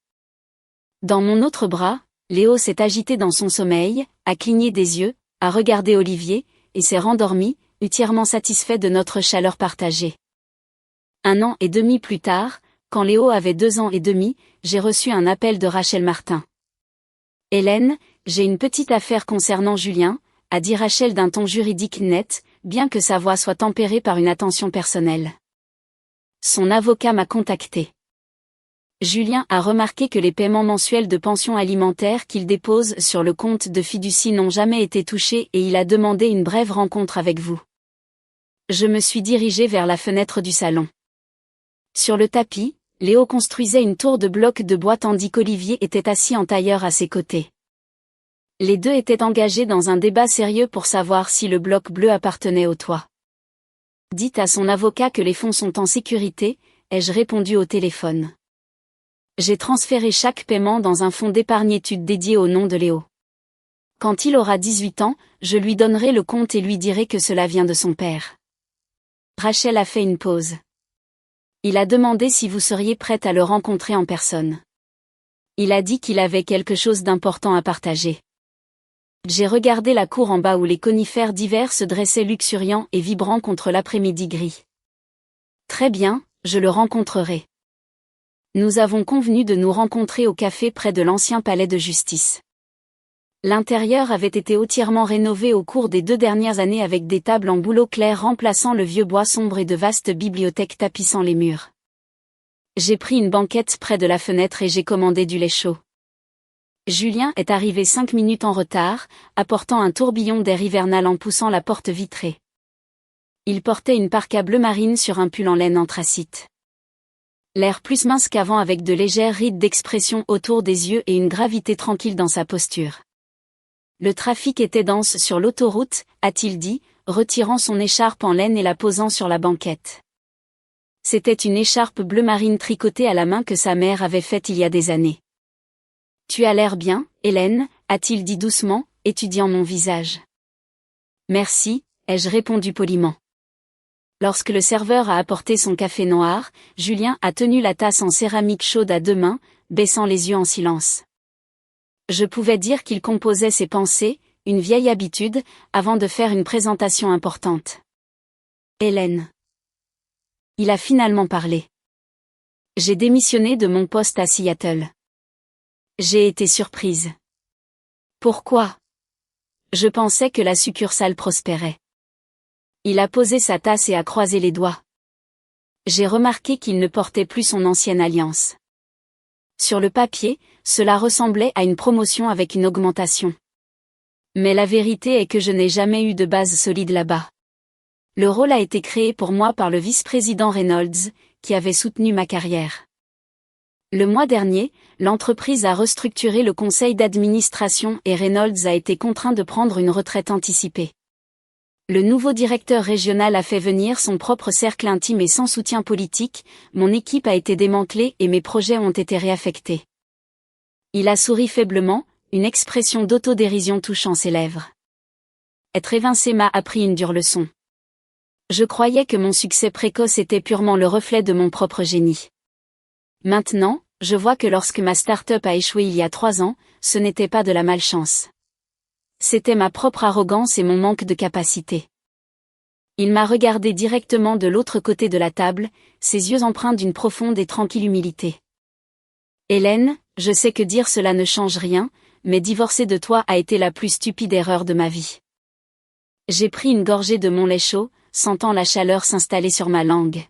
Dans mon autre bras, Léo s'est agité dans son sommeil, a cligné des yeux, a regardé Olivier, et s'est rendormi, entièrement satisfait de notre chaleur partagée. 1 an et demi plus tard, quand Léo avait 2 ans et demi, j'ai reçu un appel de Rachel Martin. « Hélène, j'ai une petite affaire concernant Julien », a dit Rachel d'un ton juridique net, bien que sa voix soit tempérée par une attention personnelle. Son avocat m'a contacté. Julien a remarqué que les paiements mensuels de pension alimentaire qu'il dépose sur le compte de fiducie n'ont jamais été touchés et il a demandé une brève rencontre avec vous. Je me suis dirigée vers la fenêtre du salon. Sur le tapis, Léo construisait une tour de blocs de bois tandis qu'Olivier était assis en tailleur à ses côtés. Les deux étaient engagés dans un débat sérieux pour savoir si le bloc bleu appartenait au toit. Dites à son avocat que les fonds sont en sécurité, ai-je répondu au téléphone. J'ai transféré chaque paiement dans un fonds d'épargne-études dédié au nom de Léo. Quand il aura 18 ans, je lui donnerai le compte et lui dirai que cela vient de son père. Rachel a fait une pause. Il a demandé si vous seriez prête à le rencontrer en personne. Il a dit qu'il avait quelque chose d'important à partager. J'ai regardé la cour en bas où les conifères divers se dressaient luxuriants et vibrants contre l'après-midi gris. Très bien, je le rencontrerai. Nous avons convenu de nous rencontrer au café près de l'ancien palais de justice. L'intérieur avait été entièrement rénové au cours des 2 dernières années avec des tables en bouleau clair remplaçant le vieux bois sombre et de vastes bibliothèques tapissant les murs. J'ai pris une banquette près de la fenêtre et j'ai commandé du lait chaud. Julien est arrivé 5 minutes en retard, apportant un tourbillon d'air hivernal en poussant la porte vitrée. Il portait une parka bleu marine sur un pull en laine anthracite. L'air plus mince qu'avant avec de légères rides d'expression autour des yeux et une gravité tranquille dans sa posture. Le trafic était dense sur l'autoroute, a-t-il dit, retirant son écharpe en laine et la posant sur la banquette. C'était une écharpe bleu marine tricotée à la main que sa mère avait faite il y a des années. « Tu as l'air bien, Hélène » a-t-il dit doucement, étudiant mon visage. « Merci » ai-je répondu poliment. Lorsque le serveur a apporté son café noir, Julien a tenu la tasse en céramique chaude à 2 mains, baissant les yeux en silence. Je pouvais dire qu'il composait ses pensées, une vieille habitude, avant de faire une présentation importante. Hélène. Il a finalement parlé. J'ai démissionné de mon poste à Seattle. J'ai été surprise. Pourquoi? Je pensais que la succursale prospérait. Il a posé sa tasse et a croisé les doigts. J'ai remarqué qu'il ne portait plus son ancienne alliance. Sur le papier, cela ressemblait à une promotion avec une augmentation. Mais la vérité est que je n'ai jamais eu de base solide là-bas. Le rôle a été créé pour moi par le vice-président Reynolds, qui avait soutenu ma carrière. Le mois dernier, l'entreprise a restructuré le conseil d'administration et Reynolds a été contraint de prendre une retraite anticipée. Le nouveau directeur régional a fait venir son propre cercle intime et sans soutien politique, mon équipe a été démantelée et mes projets ont été réaffectés. Il a souri faiblement, une expression d'autodérision touchant ses lèvres. Être évincé m'a appris une dure leçon. Je croyais que mon succès précoce était purement le reflet de mon propre génie. Maintenant, je vois que lorsque ma start-up a échoué il y a 3 ans, ce n'était pas de la malchance. C'était ma propre arrogance et mon manque de capacité. Il m'a regardé directement de l'autre côté de la table, ses yeux empreints d'une profonde et tranquille humilité. Hélène, je sais que dire cela ne change rien, mais divorcer de toi a été la plus stupide erreur de ma vie. J'ai pris une gorgée de mon lait chaud, sentant la chaleur s'installer sur ma langue.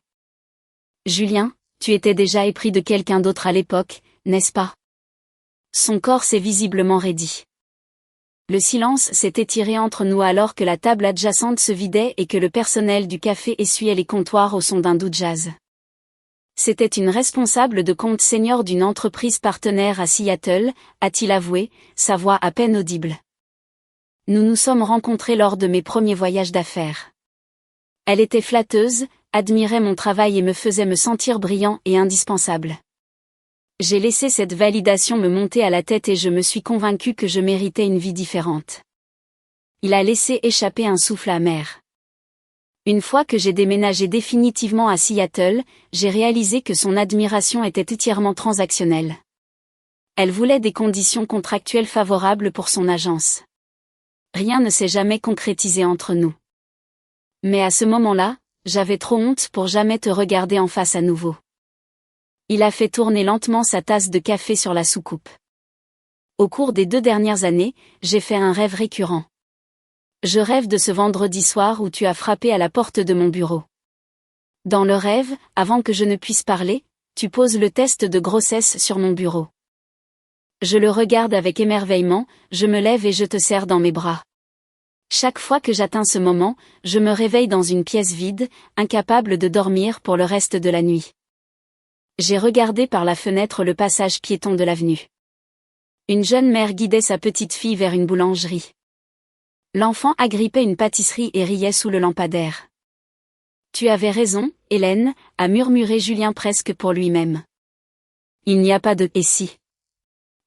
Julien, tu étais déjà épris de quelqu'un d'autre à l'époque, n'est-ce pas? Son corps s'est visiblement raidi. Le silence s'est étiré entre nous alors que la table adjacente se vidait et que le personnel du café essuyait les comptoirs au son d'un doux jazz. C'était une responsable de compte senior d'une entreprise partenaire à Seattle, a-t-il avoué, sa voix à peine audible. Nous nous sommes rencontrés lors de mes premiers voyages d'affaires. Elle était flatteuse, admirait mon travail et me faisait me sentir brillant et indispensable. J'ai laissé cette validation me monter à la tête et je me suis convaincu que je méritais une vie différente. Il a laissé échapper un souffle amer. Une fois que j'ai déménagé définitivement à Seattle, j'ai réalisé que son admiration était entièrement transactionnelle. Elle voulait des conditions contractuelles favorables pour son agence. Rien ne s'est jamais concrétisé entre nous. Mais à ce moment-là, j'avais trop honte pour jamais te regarder en face à nouveau. Il a fait tourner lentement sa tasse de café sur la soucoupe. Au cours des 2 dernières années, j'ai fait un rêve récurrent. Je rêve de ce vendredi soir où tu as frappé à la porte de mon bureau. Dans le rêve, avant que je ne puisse parler, tu poses le test de grossesse sur mon bureau. Je le regarde avec émerveillement, je me lève et je te serre dans mes bras. Chaque fois que j'atteins ce moment, je me réveille dans une pièce vide, incapable de dormir pour le reste de la nuit. J'ai regardé par la fenêtre le passage piéton de l'avenue. Une jeune mère guidait sa petite fille vers une boulangerie. L'enfant agrippait une pâtisserie et riait sous le lampadaire. Tu avais raison, Hélène, a murmuré Julien presque pour lui-même. Il n'y a pas de « et si ».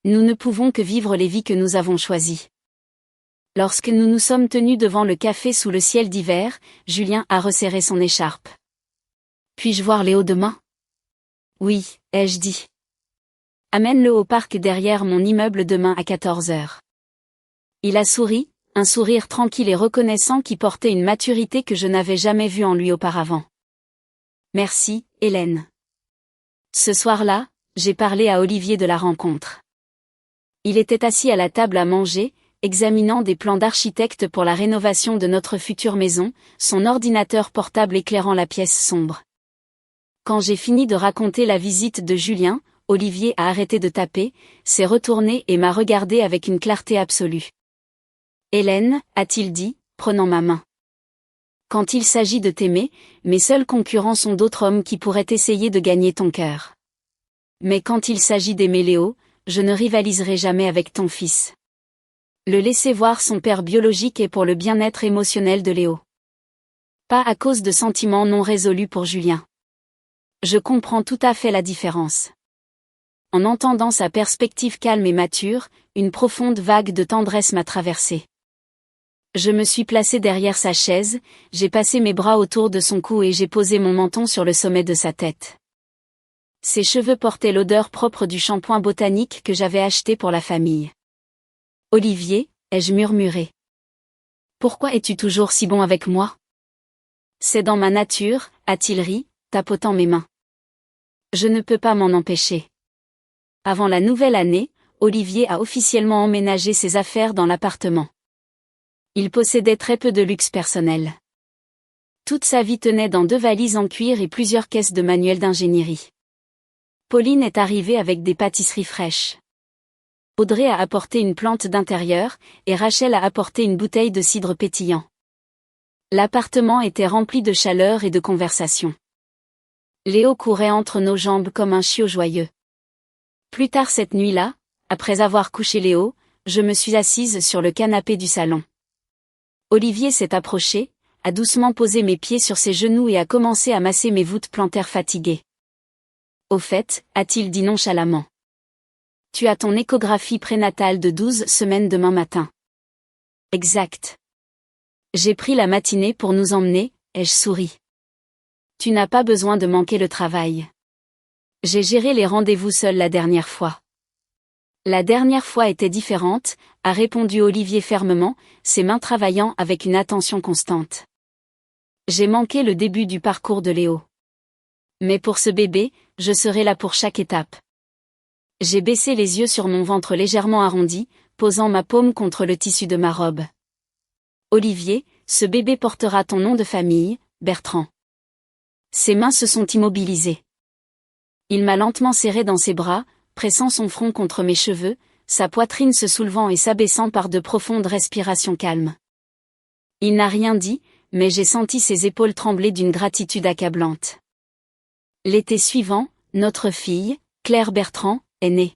Nous ne pouvons que vivre les vies que nous avons choisies. Lorsque nous nous sommes tenus devant le café sous le ciel d'hiver, Julien a resserré son écharpe. Puis-je voir Léo demain? Oui, ai-je dit. Amène-le au parc derrière mon immeuble demain à 14 heures. Il a souri, un sourire tranquille et reconnaissant qui portait une maturité que je n'avais jamais vue en lui auparavant. Merci, Hélène. Ce soir-là, j'ai parlé à Olivier de la rencontre. Il était assis à la table à manger, examinant des plans d'architecte pour la rénovation de notre future maison, son ordinateur portable éclairant la pièce sombre. Quand j'ai fini de raconter la visite de Julien, Olivier a arrêté de taper, s'est retourné et m'a regardé avec une clarté absolue. Hélène, a-t-il dit, prenant ma main. Quand il s'agit de t'aimer, mes seuls concurrents sont d'autres hommes qui pourraient essayer de gagner ton cœur. Mais quand il s'agit d'aimer Léo, je ne rivaliserai jamais avec ton fils. Le laisser voir son père biologique est pour le bien-être émotionnel de Léo. Pas à cause de sentiments non résolus pour Julien. Je comprends tout à fait la différence. En entendant sa perspective calme et mature, une profonde vague de tendresse m'a traversée. Je me suis placé derrière sa chaise, j'ai passé mes bras autour de son cou et j'ai posé mon menton sur le sommet de sa tête. Ses cheveux portaient l'odeur propre du shampoing botanique que j'avais acheté pour la famille. Olivier, ai-je murmuré. Pourquoi es-tu toujours si bon avec moi? C'est dans ma nature, a-t-il ri, tapotant mes mains. Je ne peux pas m'en empêcher. Avant la nouvelle année, Olivier a officiellement emménagé ses affaires dans l'appartement. Il possédait très peu de luxe personnel. Toute sa vie tenait dans 2 valises en cuir et plusieurs caisses de manuels d'ingénierie. Pauline est arrivée avec des pâtisseries fraîches. Audrey a apporté une plante d'intérieur, et Rachel a apporté une bouteille de cidre pétillant. L'appartement était rempli de chaleur et de conversation. Léo courait entre nos jambes comme un chiot joyeux. Plus tard cette nuit-là, après avoir couché Léo, je me suis assise sur le canapé du salon. Olivier s'est approché, a doucement posé mes pieds sur ses genoux et a commencé à masser mes voûtes plantaires fatiguées. Au fait, a-t-il dit nonchalamment. Tu as ton échographie prénatale de 12 semaines demain matin. Exact. J'ai pris la matinée pour nous emmener, ai-je souri. Tu n'as pas besoin de manquer le travail. J'ai géré les rendez-vous seul la dernière fois. La dernière fois était différente, a répondu Olivier fermement, ses mains travaillant avec une attention constante. J'ai manqué le début du parcours de Léo. Mais pour ce bébé, je serai là pour chaque étape. J'ai baissé les yeux sur mon ventre légèrement arrondi, posant ma paume contre le tissu de ma robe. Olivier, ce bébé portera ton nom de famille, Bertrand. Ses mains se sont immobilisées. Il m'a lentement serré dans ses bras, pressant son front contre mes cheveux, sa poitrine se soulevant et s'abaissant par de profondes respirations calmes. Il n'a rien dit, mais j'ai senti ses épaules trembler d'une gratitude accablante. L'été suivant, notre fille, Claire Bertrand, est née.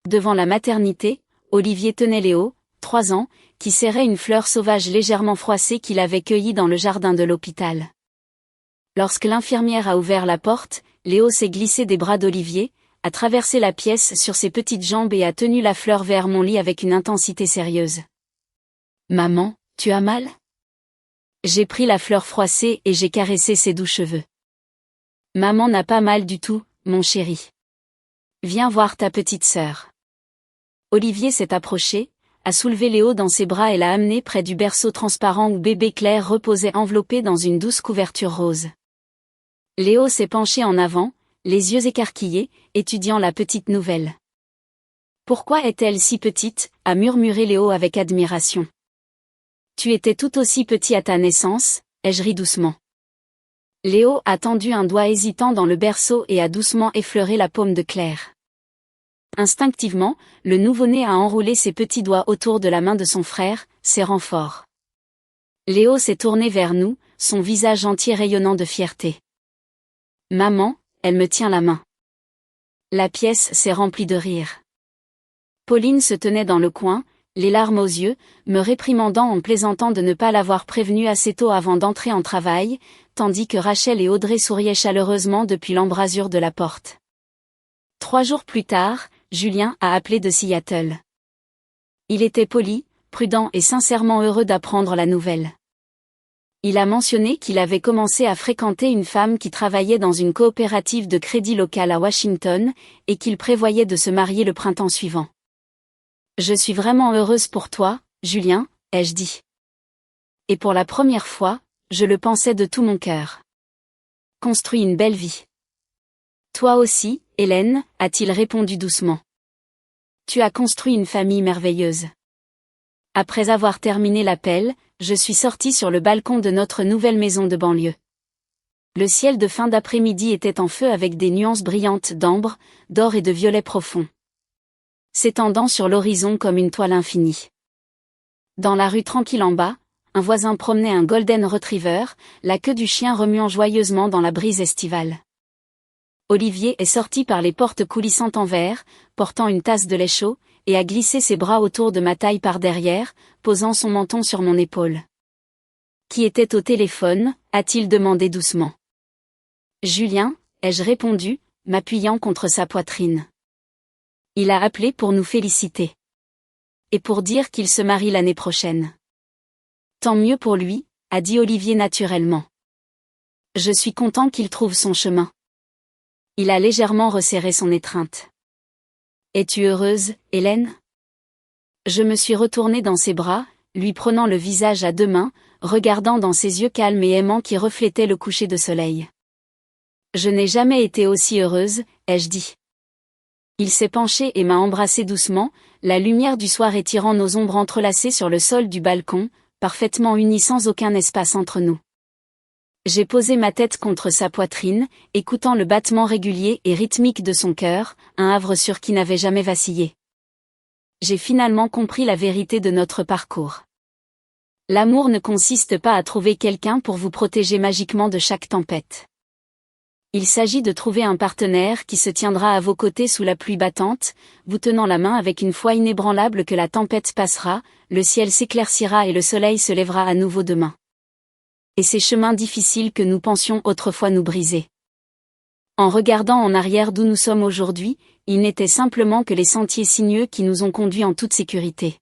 Devant la maternité, Olivier tenait Léo, 3 ans, qui serrait une fleur sauvage légèrement froissée qu'il avait cueillie dans le jardin de l'hôpital. Lorsque l'infirmière a ouvert la porte, Léo s'est glissé des bras d'Olivier, a traversé la pièce sur ses petites jambes et a tenu la fleur vers mon lit avec une intensité sérieuse. Maman, tu as mal? J'ai pris la fleur froissée et j'ai caressé ses doux cheveux. Maman n'a pas mal du tout, mon chéri. Viens voir ta petite sœur. Olivier s'est approché, a soulevé Léo dans ses bras et l'a amené près du berceau transparent où bébé Claire reposait enveloppé dans une douce couverture rose. Léo s'est penché en avant, les yeux écarquillés, étudiant la petite nouvelle. Pourquoi est-elle si petite? A murmuré Léo avec admiration. Tu étais tout aussi petit à ta naissance, ai-je ri doucement. Léo a tendu un doigt hésitant dans le berceau et a doucement effleuré la paume de Claire. Instinctivement, le nouveau-né a enroulé ses petits doigts autour de la main de son frère, serrant fort. Léo s'est tourné vers nous, son visage entier rayonnant de fierté. Maman, elle me tient la main. La pièce s'est remplie de rire. Pauline se tenait dans le coin, les larmes aux yeux, me réprimandant en plaisantant de ne pas l'avoir prévenue assez tôt avant d'entrer en travail, tandis que Rachel et Audrey souriaient chaleureusement depuis l'embrasure de la porte. 3 jours plus tard, Julien a appelé de Seattle. Il était poli, prudent et sincèrement heureux d'apprendre la nouvelle. Il a mentionné qu'il avait commencé à fréquenter une femme qui travaillait dans une coopérative de crédit locale à Washington, et qu'il prévoyait de se marier le printemps suivant. « Je suis vraiment heureuse pour toi, Julien, ai-je dit. Et pour la première fois, je le pensais de tout mon cœur. Construis une belle vie. Toi aussi, Hélène, a-t-il répondu doucement. Tu as construit une famille merveilleuse. Après avoir terminé l'appel, je suis sortie sur le balcon de notre nouvelle maison de banlieue. Le ciel de fin d'après-midi était en feu avec des nuances brillantes d'ambre, d'or et de violet profond, s'étendant sur l'horizon comme une toile infinie. Dans la rue tranquille en bas, un voisin promenait un golden retriever, la queue du chien remuant joyeusement dans la brise estivale. Olivier est sorti par les portes coulissantes en verre, portant une tasse de lait chaud, et a glissé ses bras autour de ma taille par derrière, posant son menton sur mon épaule. « Qui était au téléphone ?» a-t-il demandé doucement. « Julien » ai-je répondu, m'appuyant contre sa poitrine. Il a appelé pour nous féliciter. Et pour dire qu'il se marie l'année prochaine. Tant mieux pour lui, a dit Olivier naturellement. Je suis content qu'il trouve son chemin. Il a légèrement resserré son étreinte. Es-tu heureuse, Hélène ? Je me suis retournée dans ses bras, lui prenant le visage à 2 mains, regardant dans ses yeux calmes et aimants qui reflétaient le coucher de soleil. Je n'ai jamais été aussi heureuse, ai-je dit. Il s'est penché et m'a embrassé doucement, la lumière du soir étirant nos ombres entrelacées sur le sol du balcon, parfaitement unies sans aucun espace entre nous. J'ai posé ma tête contre sa poitrine, écoutant le battement régulier et rythmique de son cœur, un havre sûr qui n'avait jamais vacillé. J'ai finalement compris la vérité de notre parcours. L'amour ne consiste pas à trouver quelqu'un pour vous protéger magiquement de chaque tempête. Il s'agit de trouver un partenaire qui se tiendra à vos côtés sous la pluie battante, vous tenant la main avec une foi inébranlable que la tempête passera, le ciel s'éclaircira et le soleil se lèvera à nouveau demain. Et ces chemins difficiles que nous pensions autrefois nous briser. En regardant en arrière d'où nous sommes aujourd'hui, ils n'étaient simplement que les sentiers sinueux qui nous ont conduits en toute sécurité.